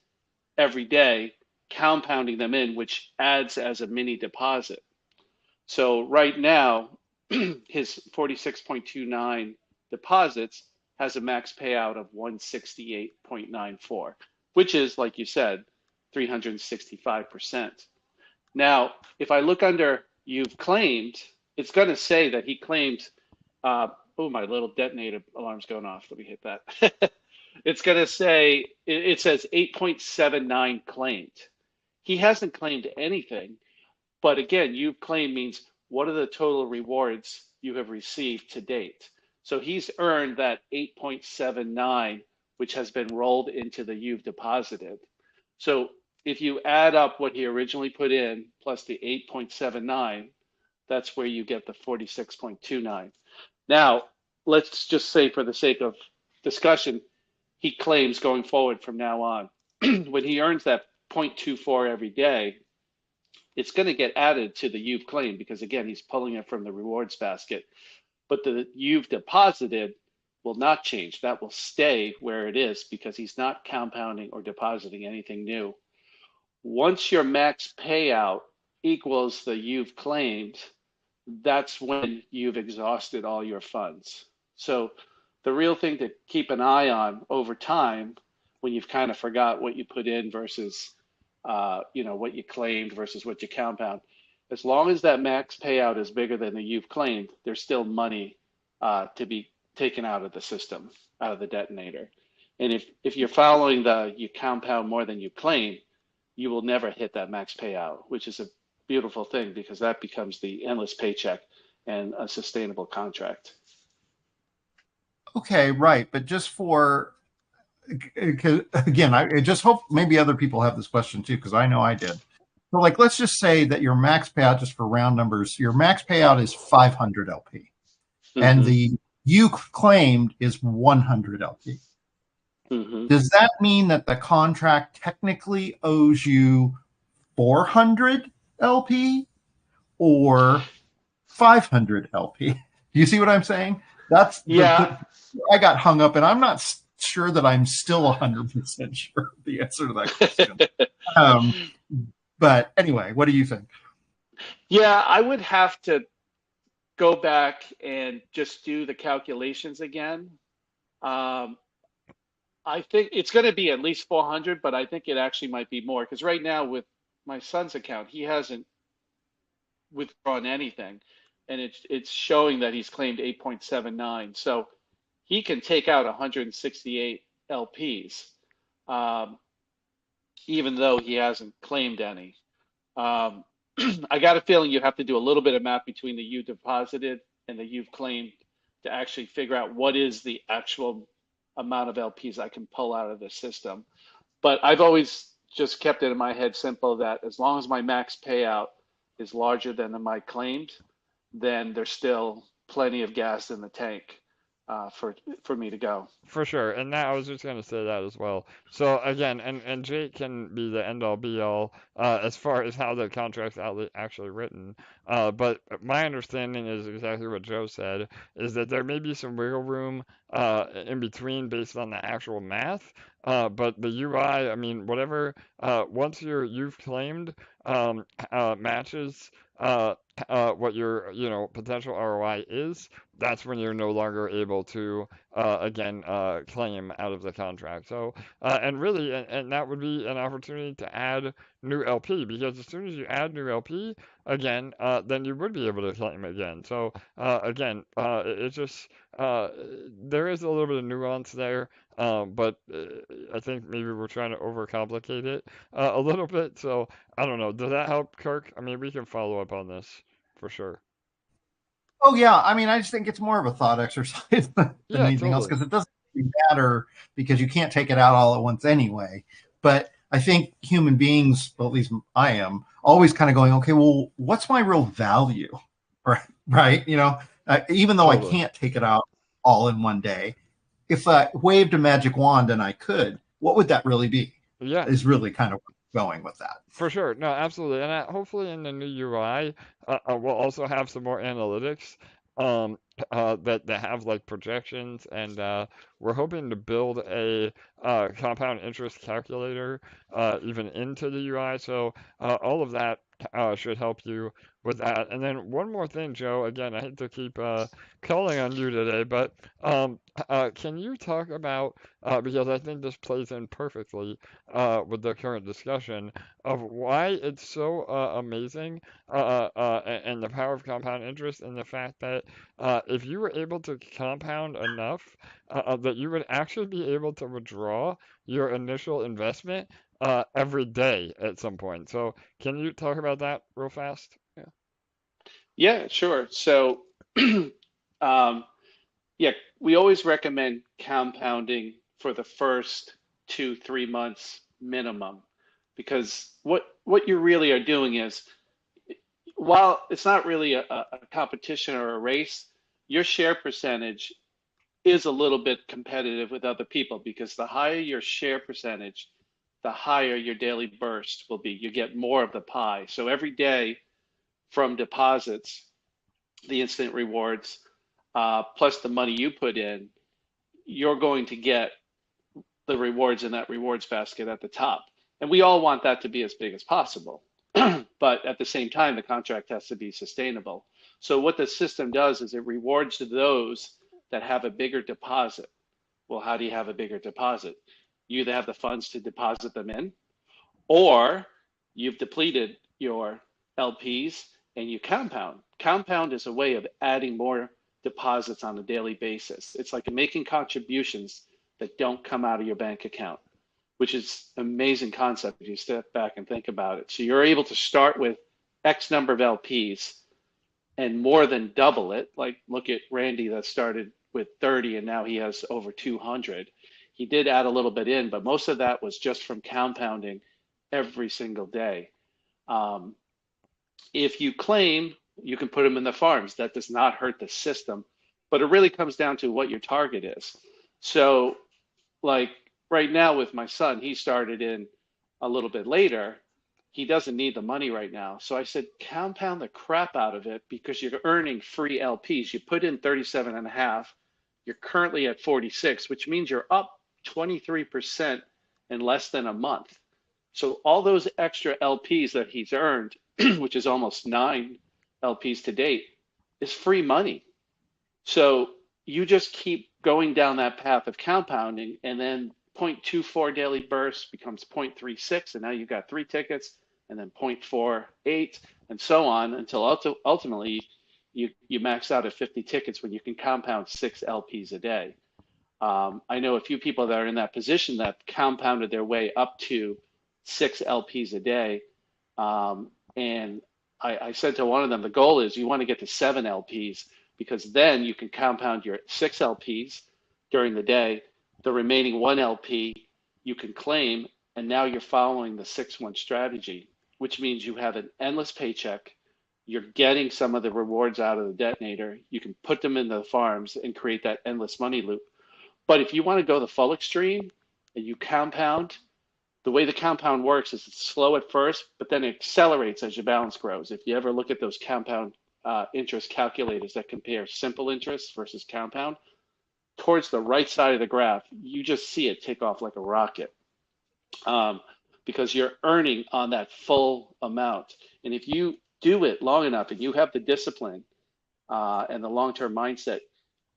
every day, compounding them in, which adds as a mini deposit. So right now, his 46.29 deposits has a max payout of 168.94, which is, like you said, 365%. Now, if I look under you've claimed, it's going to say that he claimed, oh, my little detonator alarm's going off. Let me hit that. It's going to say, it says 8.79 claimed. He hasn't claimed anything, but again, you've claimed means what are the total rewards you have received to date? So he's earned that 8.79, which has been rolled into the you've deposited. So if you add up what he originally put in plus the 8.79, that's where you get the 46.29. Now, let's just say for the sake of discussion, he claims going forward from now on, when he earns that 0.24 every day, it's going to get added to the you've claimed because, again, he's pulling it from the rewards basket. But the you've deposited will not change. That will stay where it is because he's not compounding or depositing anything new. Once your max payout equals the you've claimed, that's when you've exhausted all your funds. So the real thing to keep an eye on over time when you've kind of forgot what you put in versus what you claimed versus what you compound, as long as that max payout is bigger than the you've claimed, there's still money to be taken out of the system, out of the detonator. And if you're following the you compound more than you claim, you will never hit that max payout, which is a beautiful thing because that becomes the endless paycheck and a sustainable contract. Okay, right. But just for, again, I just hope maybe other people have this question too, because I know I did. So like, let's just say that your max payout, just for round numbers, your max payout is 500 LP and the you claimed is 100 LP. Does that mean that the contract technically owes you 400 LP or 500 LP? Do you see what I'm saying? That's I got hung up, and I'm not sure that I'm still 100% sure the answer to that question. But anyway, what do you think? Yeah, I would have to go back and just do the calculations again. I think it's going to be at least 400, but I think it actually might be more because right now with my son's account, he hasn't withdrawn anything, and it's showing that he's claimed 8.79. So he can take out 168 LPs, even though he hasn't claimed any. I got a feeling you have to do a little bit of math between the you deposited and the you've claimed to actually figure out what is the actual amount of LPs I can pull out of the system. But I've always just kept it in my head simple that as long as my max payout is larger than my claimed, then there's still plenty of gas in the tank for me to go. For sure, and that I was just going to say that as well. So again, and Jake can be the end all be all as far as how the contract's actually written. But my understanding is exactly what Joe said, is that there may be some wiggle room in between based on the actual math. But the UI, I mean, whatever, once you've claimed matches what your potential ROI is, that's when you're no longer able to again claim out of the contract. So and really, and that would be an opportunity to add new LP, because as soon as you add new LP again, then you would be able to claim again. So again, it's just there is a little bit of nuance there. But I think maybe we're trying to overcomplicate it a little bit. So I don't know. Does that help, Kirk? I mean, we can follow up on this for sure. Oh yeah, I mean, I just think it's more of a thought exercise than anything else, because it doesn't really matter because you can't take it out all at once anyway. But I think human beings, well, at least I am, always kind of going, okay, well, what's my real value, right? Even though I can't take it out all in one day, if I waved a magic wand and I could, what would that really be? Yeah. Is really kind of going with that. For sure. No, absolutely. And hopefully in the new UI, we'll also have some more analytics um, that have like projections. And we're hoping to build a compound interest calculator even into the UI. So all of that should help you with that. And then one more thing, Joe. Again, I hate to keep calling on you today, but can you talk about, because I think this plays in perfectly with the current discussion, of why it's so amazing and the power of compound interest, and the fact that if you were able to compound enough that you would actually be able to withdraw your initial investment every day at some point. So can you talk about that real fast? Yeah. Yeah, sure. So, yeah, we always recommend compounding for the first 2, 3 months minimum, because what you really are doing is, while it's not really a competition or a race, your share percentage is a little bit competitive with other people, because the higher your share percentage, the higher your daily burst will be. You get more of the pie. So every day from deposits, the instant rewards, plus the money you put in, you're going to get the rewards in that rewards basket at the top. And we all want that to be as big as possible. But at the same time, the contract has to be sustainable. So what the system does is it rewards those that have a bigger deposit. Well, how do you have a bigger deposit? You either have the funds to deposit them in, or you've depleted your LPs and you compound. Compound is a way of adding more deposits on a daily basis. It's like making contributions that don't come out of your bank account, which is an amazing concept if you step back and think about it. So you're able to start with X number of LPs and more than double it. Like, look at Randy that started with 30 and now he has over 200. He did add a little bit in, but most of that was just from compounding every single day. If you claim, you can put them in the farms. That does not hurt the system, but it really comes down to what your target is. So like right now with my son, he started in a little bit later. He doesn't need the money right now. So I said, compound the crap out of it, because you're earning free LPs. You put in 37.5, you're currently at 46, which means you're up 23% in less than a month. So all those extra LPs that he's earned, which is almost 9 LPs to date, is free money. So you just keep going down that path of compounding, and then 0.24 daily burst becomes 0.36, and now you've got 3 tickets, and then 0.48, and so on, until ultimately you max out at 50 tickets when you can compound 6 LPs a day. I know a few people that are in that position that compounded their way up to 6 LPs a day. And I said to one of them, the goal is you want to get to 7 LPs, because then you can compound your 6 LPs during the day. The remaining 1 LP you can claim, and now you're following the 6-1 strategy, which means you have an endless paycheck. You're getting some of the rewards out of the detonator. You can put them in the farms and create that endless money loop. But if you want to go the full extreme and you compound, the way the compound works is it's slow at first, but then it accelerates as your balance grows. If you ever look at those compound interest calculators that compare simple interest versus compound, towards the right side of the graph, you just see it take off like a rocket, because you're earning on that full amount. And if you do it long enough and you have the discipline and the long-term mindset,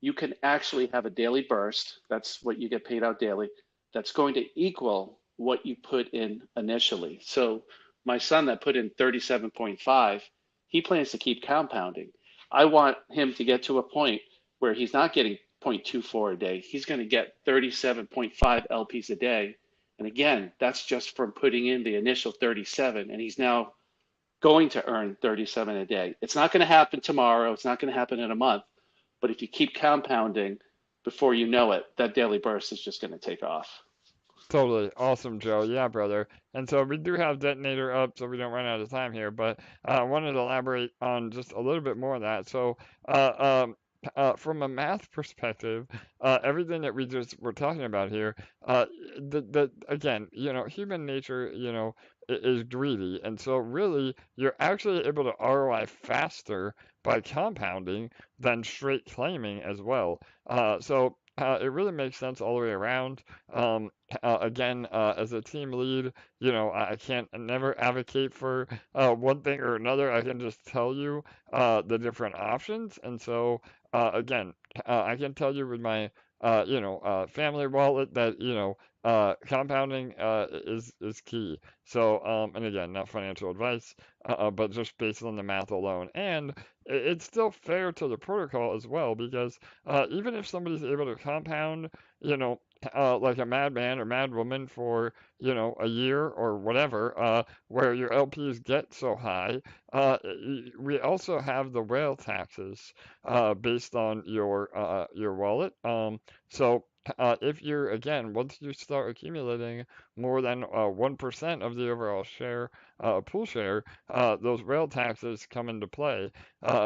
you can actually have a daily burst. That's what you get paid out daily. That's going to equal what you put in initially. So my son that put in 37.5, he plans to keep compounding. I want him to get to a point where he's not getting 0.24 a day. He's going to get 37.5 LPs a day. And again, that's just from putting in the initial 37, and he's now going to earn 37 a day. It's not going to happen tomorrow. It's not going to happen in a month. But if you keep compounding, before you know it, that daily burst is just going to take off. Totally. Awesome, Joe. Yeah, brother. And so we do have Detonator up, so we don't run out of time here, but I wanted to elaborate on just a little bit more of that. So from a math perspective, everything that we just were talking about here, again, human nature, is greedy, and so really, you're actually able to ROI faster by compounding than straight claiming as well. It really makes sense all the way around. Again, as a team lead, I can't never advocate for one thing or another. I can just tell you the different options. And so, again, I can tell you with my, family wallet that, compounding is key. So, and again, not financial advice, but just based on the math alone. And it's still fair to the protocol as well, because even if somebody's able to compound, like a madman or madwoman for, a year or whatever, where your LPs get so high, we also have the whale taxes based on your wallet. If you're, again, once you start accumulating more than 1% of the overall share, pool share, those whale taxes come into play.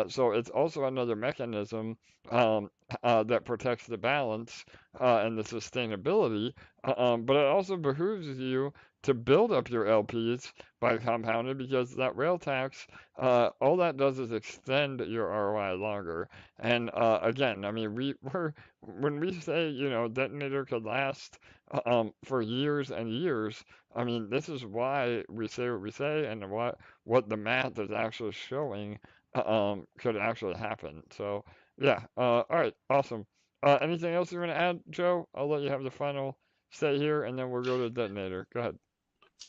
So it's also another mechanism that protects the balance and the sustainability, but it also behooves you to build up your LPs by compounding, because that rail tax, all that does is extend your ROI longer. And again, I mean, when we say, Detonator could last for years and years, I mean, this is why we say what we say, and what the math is actually showing could actually happen. So yeah, all right, awesome. Anything else you want to add, Joe? I'll let you have the final say here, and then we'll go to Detonator. Go ahead.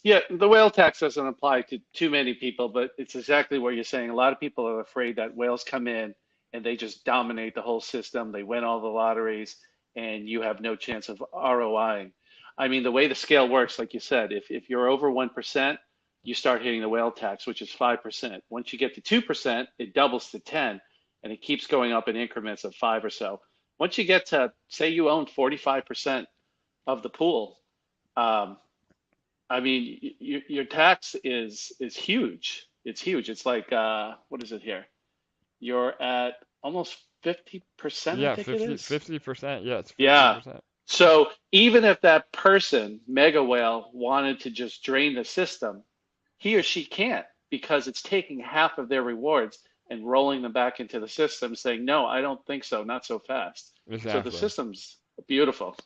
Yeah, the whale tax doesn't apply to too many people, but it's exactly what you're saying. A lot of people are afraid that whales come in and they just dominate the whole system. They win all the lotteries, and you have no chance of ROIing. I mean, the way the scale works, like you said, if you're over 1%, you start hitting the whale tax, which is 5%. Once you get to 2%, it doubles to 10, and it keeps going up in increments of 5 or so. Once you get to, say you own 45% of the pool, I mean, your tax is huge. It's huge. It's like what is it here? You're at almost 50%, I Yeah, think it is. 50%. Yeah, it's Yeah. 50%. So even if that person, mega whale, wanted to just drain the system, he or she can't, because it's taking half of their rewards and rolling them back into the system, saying, no, I don't think so, not so fast. So the Exactly. system's beautiful.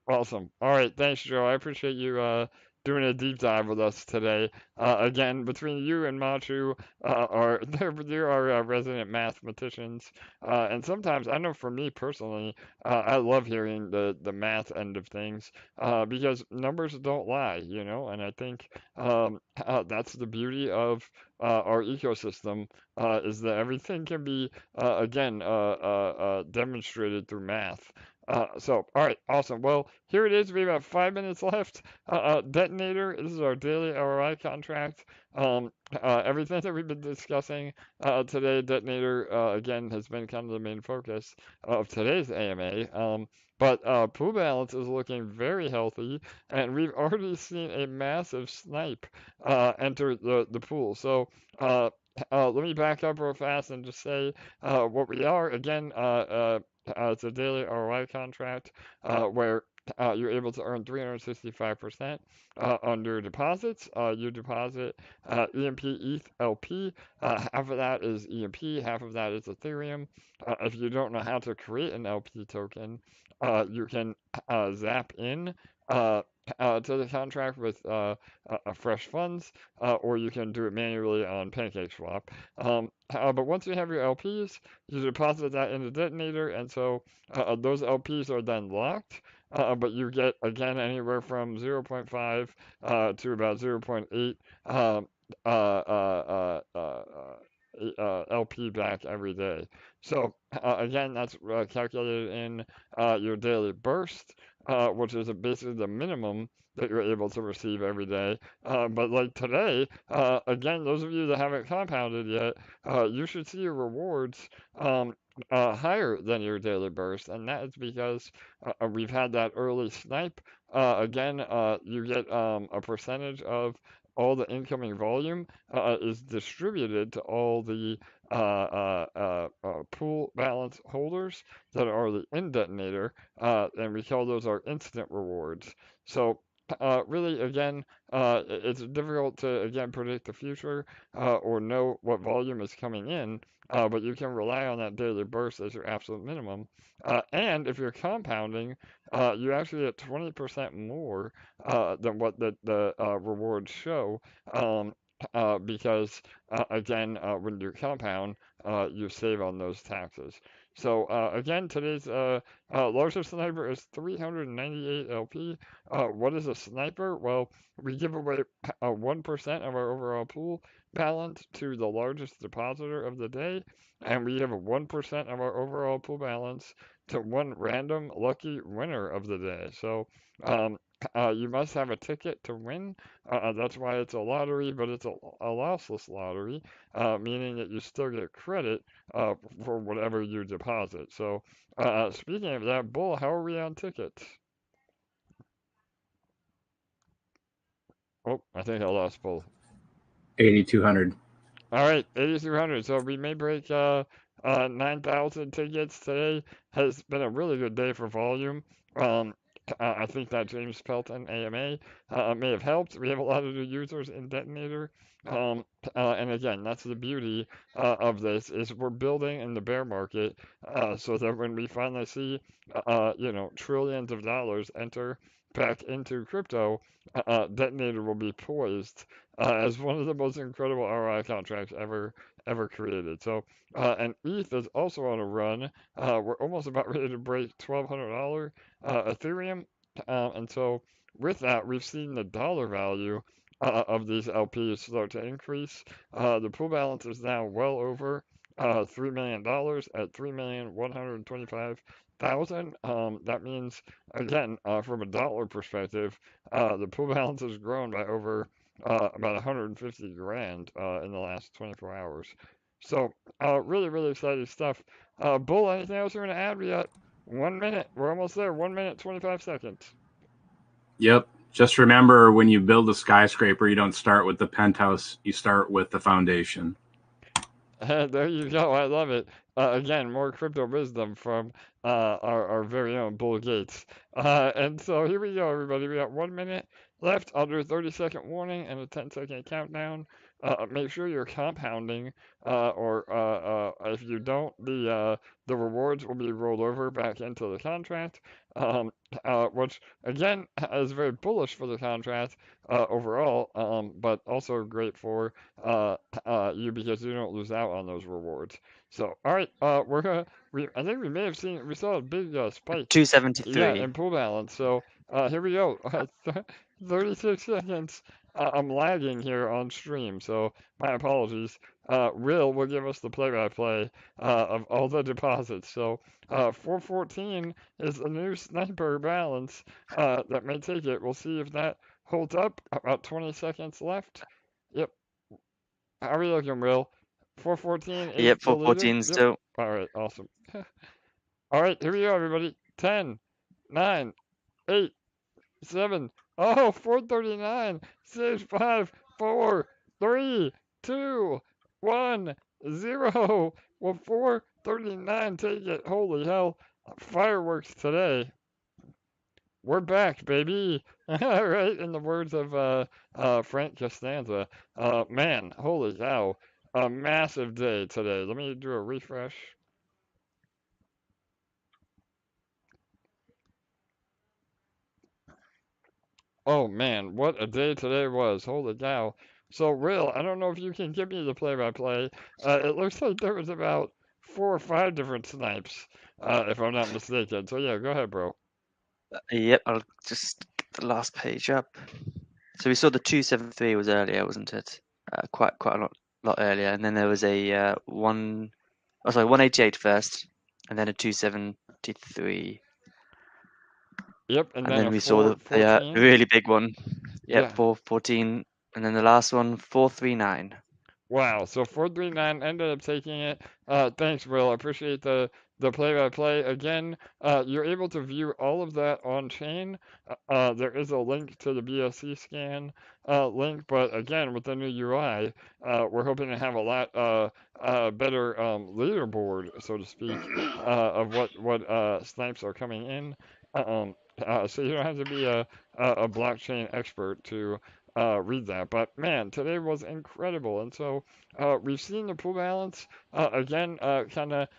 Awesome. All right. Thanks, Joe. I appreciate you doing a deep dive with us today. Again, between you and Machu, there are resident mathematicians, and sometimes I know for me personally, I love hearing the math end of things because numbers don't lie, and I think that's the beauty of our ecosystem is that everything can be again demonstrated through math. All right, awesome. Well, here it is. We have about 5 minutes left. Detonator, this is our daily ROI contract. Everything that we've been discussing today, Detonator, again, has been kind of the main focus of today's AMA. But pool balance is looking very healthy, and we've already seen a massive snipe enter the pool. So let me back up real fast and just say what we are. Again, it's a daily ROI contract where you're able to earn 365% on your deposits. You deposit EMP ETH LP. Half of that is EMP, half of that is Ethereum. If you don't know how to create an LP token, you can zap in to the contract with fresh funds, or you can do it manually on PancakeSwap. But once you have your LPs, you deposit that in the detonator, and so those LPs are then locked. But you get again anywhere from 0.5 to about 0.8 LP back every day. So again, that's calculated in your daily burst, which is basically the minimum that you're able to receive every day. But like today, again, those of you that haven't compounded yet, you should see your rewards higher than your daily burst, and that is because we've had that early snipe. Again, you get a percentage of all the incoming volume is distributed to all the pool balance holders that are the in detonator, and we call those our instant rewards. So really, again, it's difficult to again predict the future or know what volume is coming in, but you can rely on that daily burst as your absolute minimum. And if you're compounding, you actually get 20% more than what the rewards show. Because again, when you compound, you save on those taxes. So again, today's largest sniper is 398 LP. What is a sniper? Well, we give away 1% of our overall pool balance to the largest depositor of the day, and we give 1% of our overall pool balance to one random lucky winner of the day. So you must have a ticket to win. That's why it's a lottery, but it's a lossless lottery, meaning that you still get credit for whatever you deposit. So speaking of that, Bull, how are we on tickets? Oh, I think I lost Bull. 8,200. All right, 8,300. So we may break 9,000 tickets today. Has been a really good day for volume. I think that James Pelton AMA may have helped. We have a lot of new users in Detonator. And again, that's the beauty of this is we're building in the bear market so that when we finally see, trillions of dollars enter back into crypto, Detonator will be poised as one of the most incredible ROI contracts ever created. So, and ETH is also on a run. We're almost about ready to break $1,200 Ethereum, and so with that, we've seen the dollar value of these LPs start to increase. The pool balance is now well over $3 million at $3,125,000. That means, again, from a dollar perspective, the pool balance has grown by over about 150 grand in the last 24 hours. So, really, really exciting stuff. Bull, anything else you want to add? We got 1 minute. We're almost there. 1 minute, 25 seconds. Yep. Just remember, when you build a skyscraper, you don't start with the penthouse. You start with the foundation. There you go. I love it. Again, more crypto wisdom from our very own Bull Gates. And so here we go, everybody. We got 1 minute left. I'll do a 30-second warning and a 10-second countdown. Make sure you're compounding, or if you don't, the rewards will be rolled over back into the contract. Which again is very bullish for the contract overall, but also great for you because you don't lose out on those rewards. So, all right, I think we may have seen, we saw a big spike. 273. Yeah, in pool balance. So, here we go. 36 seconds. I'm lagging here on stream, so my apologies. Will give us the play-by-play of all the deposits. So, 414 is the new sniper balance that may take it. We'll see if that holds up. About 20 seconds left. Yep. How are we looking, Will? 414 is Yep, the leader? 414 Yep. still. All right, awesome. All right, here we go, everybody. 10, 9, 8, 7. Oh, 439. 6, 5, 4, 3, 2, 1, 0. Well, 439, take it. Holy hell. Fireworks today. We're back, baby. Right, in the words of Frank Costanza. Man, holy cow. A massive day today. Let me do a refresh. Oh man, what a day today was. Holy cow. So, Will, I don't know if you can give me the play-by-play. It looks like there was about 4 or 5 different snipes, if I'm not mistaken. So, yeah, go ahead, bro. Yep, I'll just get the last page up. So we saw the 273 was earlier, wasn't it? Quite a lot earlier, and then there was a 188 first, and then a 273. Yep, and then we saw the really big one. Yep, Yeah. 414, and then the last one 439. Wow, so 439 ended up taking it. Thanks, Will. I appreciate the the play-by-play. Again, you're able to view all of that on chain. There is a link to the BSC scan link, but again, with the new UI, we're hoping to have a lot better leaderboard, so to speak, of what snipes are coming in. So you don't have to be a blockchain expert to read that. But man, today was incredible, and so we've seen the pool balance again kind of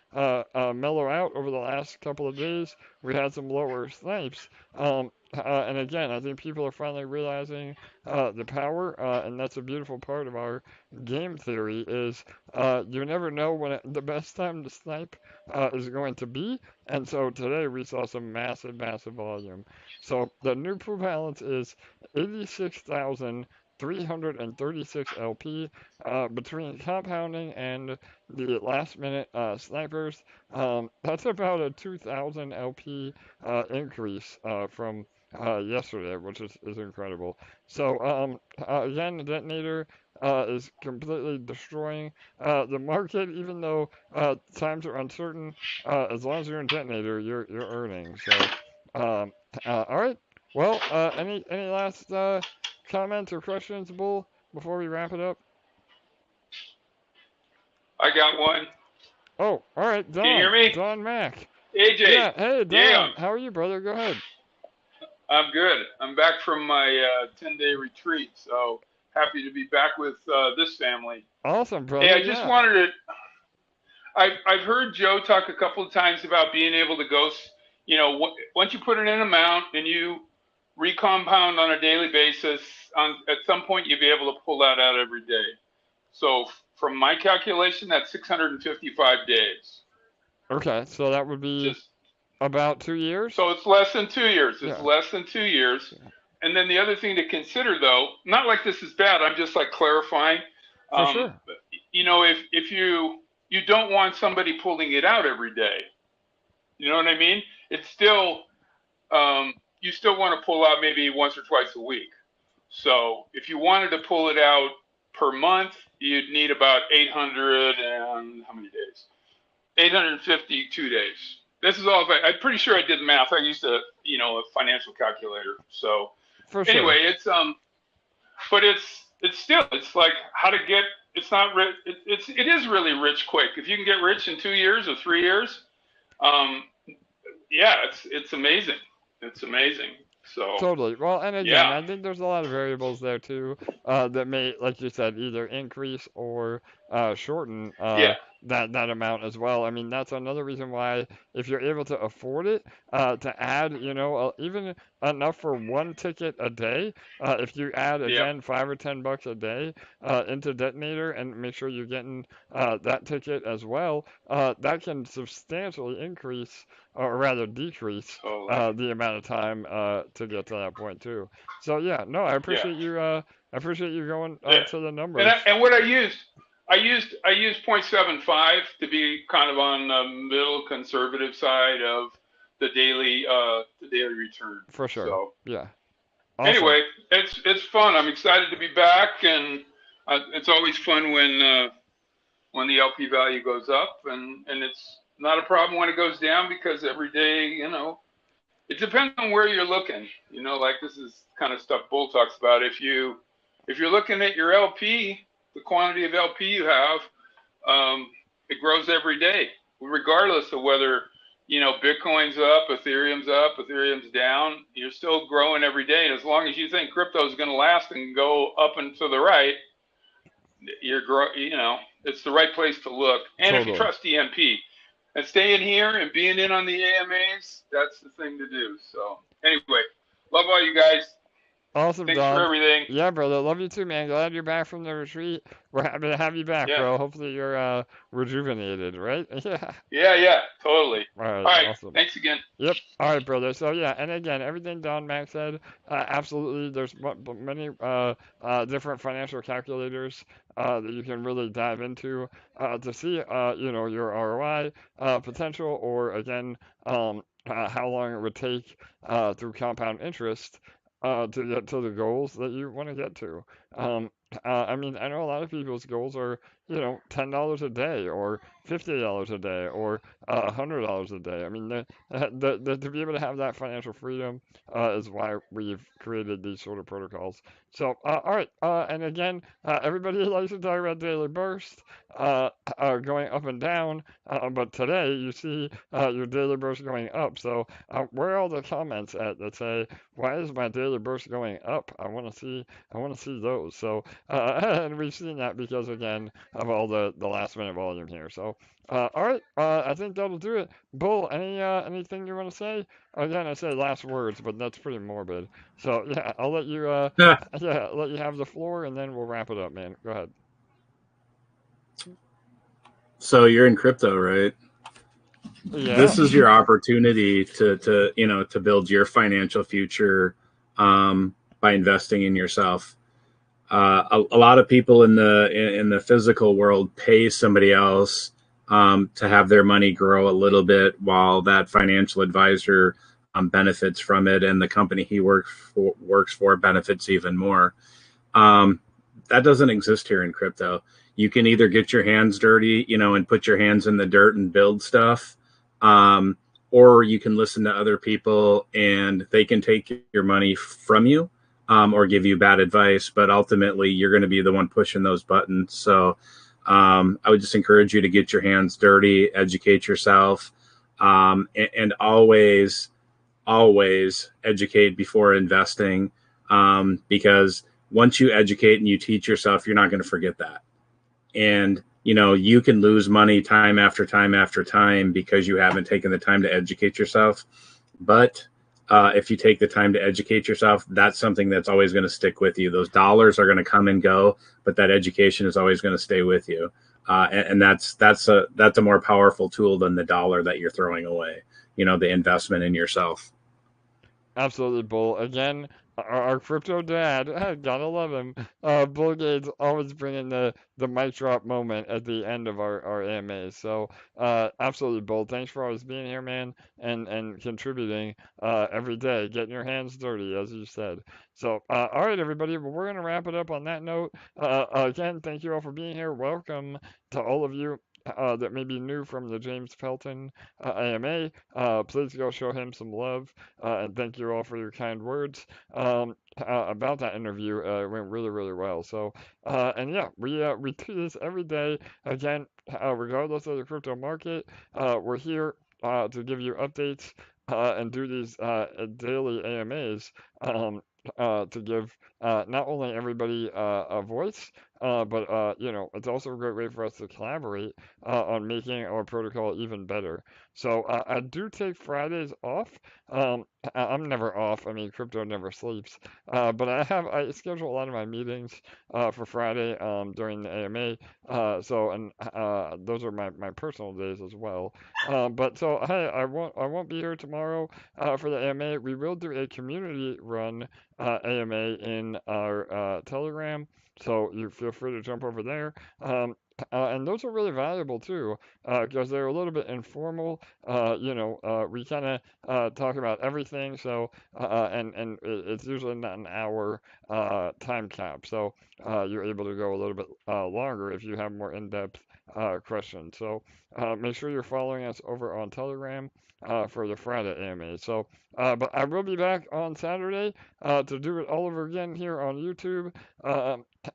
mellow out over the last couple of days. We had some lower snipes. And again, I think people are finally realizing the power, and that's a beautiful part of our game theory. Is you never know when the best time to snipe is going to be, and so today we saw some massive, massive volume. So the new pool balance is 86,336 LP between compounding and the last minute snipers. That's about a 2,000 LP increase from yesterday, which is incredible. So again, the detonator is completely destroying the market, even though times are uncertain. As long as you're in detonator, you're earning. So all right. Well, any last comments or questions, Bull, before we wrap it up? I got one. Oh, all right, Don. Can you hear me? Don Mac. AJ. Yeah. Hey, Don. Yeah. How are you, brother? Go ahead. I'm good. I'm back from my 10-day retreat, so happy to be back with this family. Awesome, brother. Hey, I just wanted to. I've heard Joe talk a couple of times about being able to go. You know, once you put in an amount and you recompound on a daily basis, at some point you'll be able to pull that out every day. So from my calculation, that's 655 days. Okay, so that would be about 2 years? So it's less than 2 years. It's less than 2 years. Yeah. And then the other thing to consider, though, not like this is bad, I'm just like clarifying. For sure. You know, if you don't want somebody pulling it out every day, you know what I mean? It's still, you still want to pull out maybe once or twice a week. So if you wanted to pull it out per month, you'd need about 800 and how many days? 852 days. This is all. I'm pretty sure I did the math. I used a financial calculator. So anyway, it's but it's still, it's like how to get. It's not rich. It is really rich quick. If you can get rich in 2 years or 3 years, yeah, it's amazing. It's amazing. So totally. Well, and again, I think there's a lot of variables there too that may, like you said, either increase or shorten that amount as well. I mean, that's another reason why, if you're able to afford it, to add, even enough for one ticket a day, if you add again $5 or $10 a day into Detonator and make sure you're getting that ticket as well, that can substantially increase, or rather decrease, the amount of time to get to that point too. So yeah, no, I appreciate you. I appreciate you going to the numbers. And what I used 0.75 to be kind of on the middle conservative side of the daily return. For sure. So, yeah. Awesome. Anyway, it's fun. I'm excited to be back, and it's always fun when the LP value goes up, and it's not a problem when it goes down, because every day, it depends on where you're looking. Like this is kind of stuff Bull talks about. If you're looking at your LP, the quantity of LP you have, it grows every day, regardless of whether, Bitcoin's up, Ethereum's down. You're still growing every day. And as long as you think crypto is going to last and go up and to the right, it's the right place to look. And totally. If you trust EMP, and staying here and being in on the AMAs, that's the thing to do. So anyway, love all you guys. Awesome, Thanks for everything. Yeah, brother. Love you too, man. Glad you're back from the retreat. We're happy to have you back, bro. Hopefully you're rejuvenated, right? Yeah, totally. All right, awesome. Thanks again. Yep. All right, brother. So yeah, and again, everything Don Mac said, absolutely. There's many different financial calculators that you can really dive into to see, your ROI potential, or again, how long it would take through compound interest to get to the goals that you want to get to. I mean, I know a lot of people's goals are $10 a day or $50 a day or $100 a day. I mean, to be able to have that financial freedom is why we've created these sort of protocols. So, all right, and again, everybody likes to talk about daily burst going up and down, but today you see your daily burst going up. So, where are all the comments at that say, "Why is my daily burst going up?" I want to see those. So, and we've seen that because again of all the last minute volume here. So, all right, I think that'll do it. Bull, anything you want to say? Again, I say last words, but that's pretty morbid. So yeah, I'll let you let you have the floor, and then we'll wrap it up, man. Go ahead. So you're in crypto, right? Yeah. This is your opportunity to build your financial future by investing in yourself. A lot of people in the physical world pay somebody else to have their money grow a little bit while that financial advisor benefits from it, and the company he works for benefits even more. That doesn't exist here in crypto. You can either get your hands dirty, and put your hands in the dirt and build stuff, or you can listen to other people and they can take your money from you. Or give you bad advice, but ultimately you're going to be the one pushing those buttons. So I would just encourage you to get your hands dirty, educate yourself, and always educate before investing, because once you educate and you teach yourself, you're not going to forget that. And you can lose money time after time after time because you haven't taken the time to educate yourself. But if you take the time to educate yourself, that's something that's always going to stick with you. Those dollars are going to come and go, but that education is always going to stay with you. And that's a more powerful tool than the dollar that you're throwing away. The investment in yourself. Absolutely, Bull. Again, our crypto dad, gotta love him. Bull Gates always bringing the mic drop moment at the end of our AMAs. So, absolutely, Bull. Thanks for always being here, man, and contributing every day, getting your hands dirty, as you said. So, all right, everybody. Well, we're gonna wrap it up on that note. Again, thank you all for being here. Welcome to all of you. That may be new from the James Pelton AMA. Please go show him some love, and thank you all for your kind words about that interview. It went really, really well. So, and yeah, we do this every day. Again, regardless of the crypto market, we're here to give you updates and do these daily AMAs to give not only everybody a voice, but it's also a great way for us to collaborate on making our protocol even better. So I do take Fridays off. I'm never off. I mean, crypto never sleeps. But I schedule a lot of my meetings for Friday during the AMA. And those are my personal days as well. But so hey, I won't be here tomorrow for the AMA. We will do a community run AMA in our Telegram. So you feel free to jump over there. And those are really valuable too, because they're a little bit informal. We kind of talk about everything. So, and it's usually not an hour time cap. So you're able to go a little bit longer if you have more in-depth questions. So make sure you're following us over on Telegram for the Friday AMA. So, but I will be back on Saturday to do it all over again here on YouTube.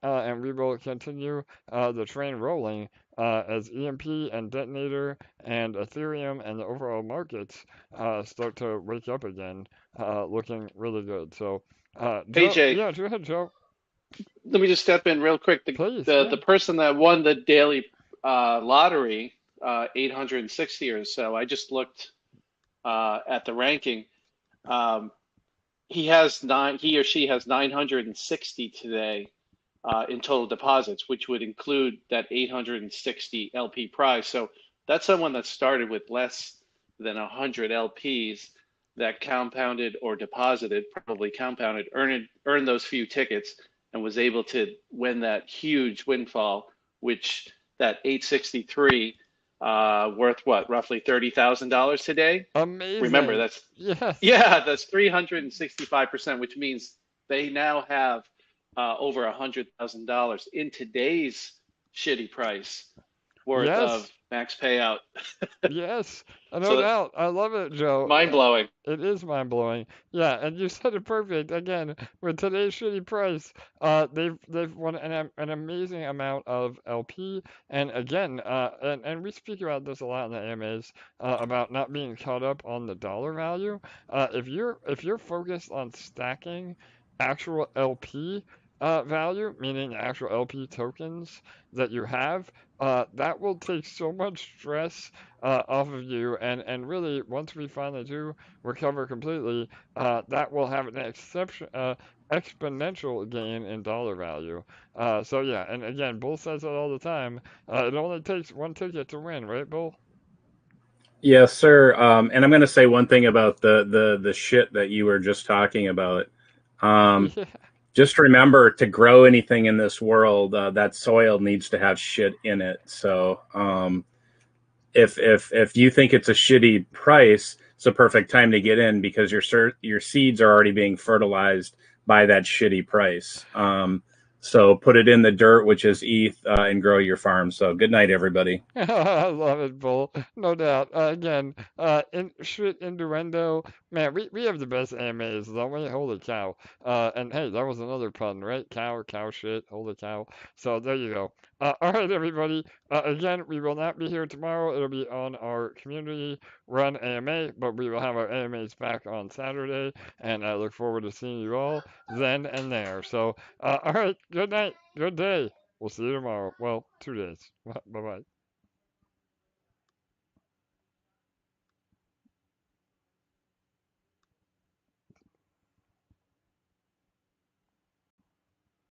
And we will continue the train rolling as EMP and Detonator and Ethereum and the overall markets start to wake up again, looking really good. So, Joe, AJ, yeah, go ahead, Joe. let me just step in real quick. Please, yeah. The person that won the daily lottery, 860 or so, I just looked at the ranking. He or she has 960 today in total deposits, which would include that 860 LP prize. So that's someone that started with less than 100 LPs that compounded or deposited, probably compounded, earned those few tickets, and was able to win that huge windfall, which that 863 worth what, roughly $30,000 today? Amazing. Remember, that's 365%, which means they now have over $100,000 in today's shitty price worth Yes. of max payout. Yes, no So that doubt. I love it, Joe. mind blowing. It is mind blowing. Yeah, and you said it perfect. Again, with today's shitty price, they've won an amazing amount of LP. And again, and we speak about this a lot in the AMAs about not being caught up on the dollar value. If you're focused on stacking actual LP value, meaning actual LP tokens that you have, that will take so much stress off of you, and really once we finally do recover completely, that will have an exponential gain in dollar value. So yeah, and again, Bull says it all the time. It only takes one ticket to win, right, Bull? Yes, sir. And I'm going to say one thing about the shit that you were just talking about. Yeah. Just remember, to grow anything in this world, that soil needs to have shit in it. So if you think it's a shitty price, it's a perfect time to get in, because your seeds are already being fertilized by that shitty price. So put it in the dirt, which is ETH, and grow your farm. So good night, everybody. I love it, Bull. No doubt. Again, shit innuendo. Man, we have the best AMAs, don't we? Holy cow. And hey, that was another pun, right? Cow shit. Holy cow. So there you go. All right, everybody. Again, we will not be here tomorrow. It'll be on our community-run AMA, but we will have our AMAs back on Saturday, and I look forward to seeing you all then and there. So, all right, good night, good day. We'll see you tomorrow. Well, 2 days. Bye-bye.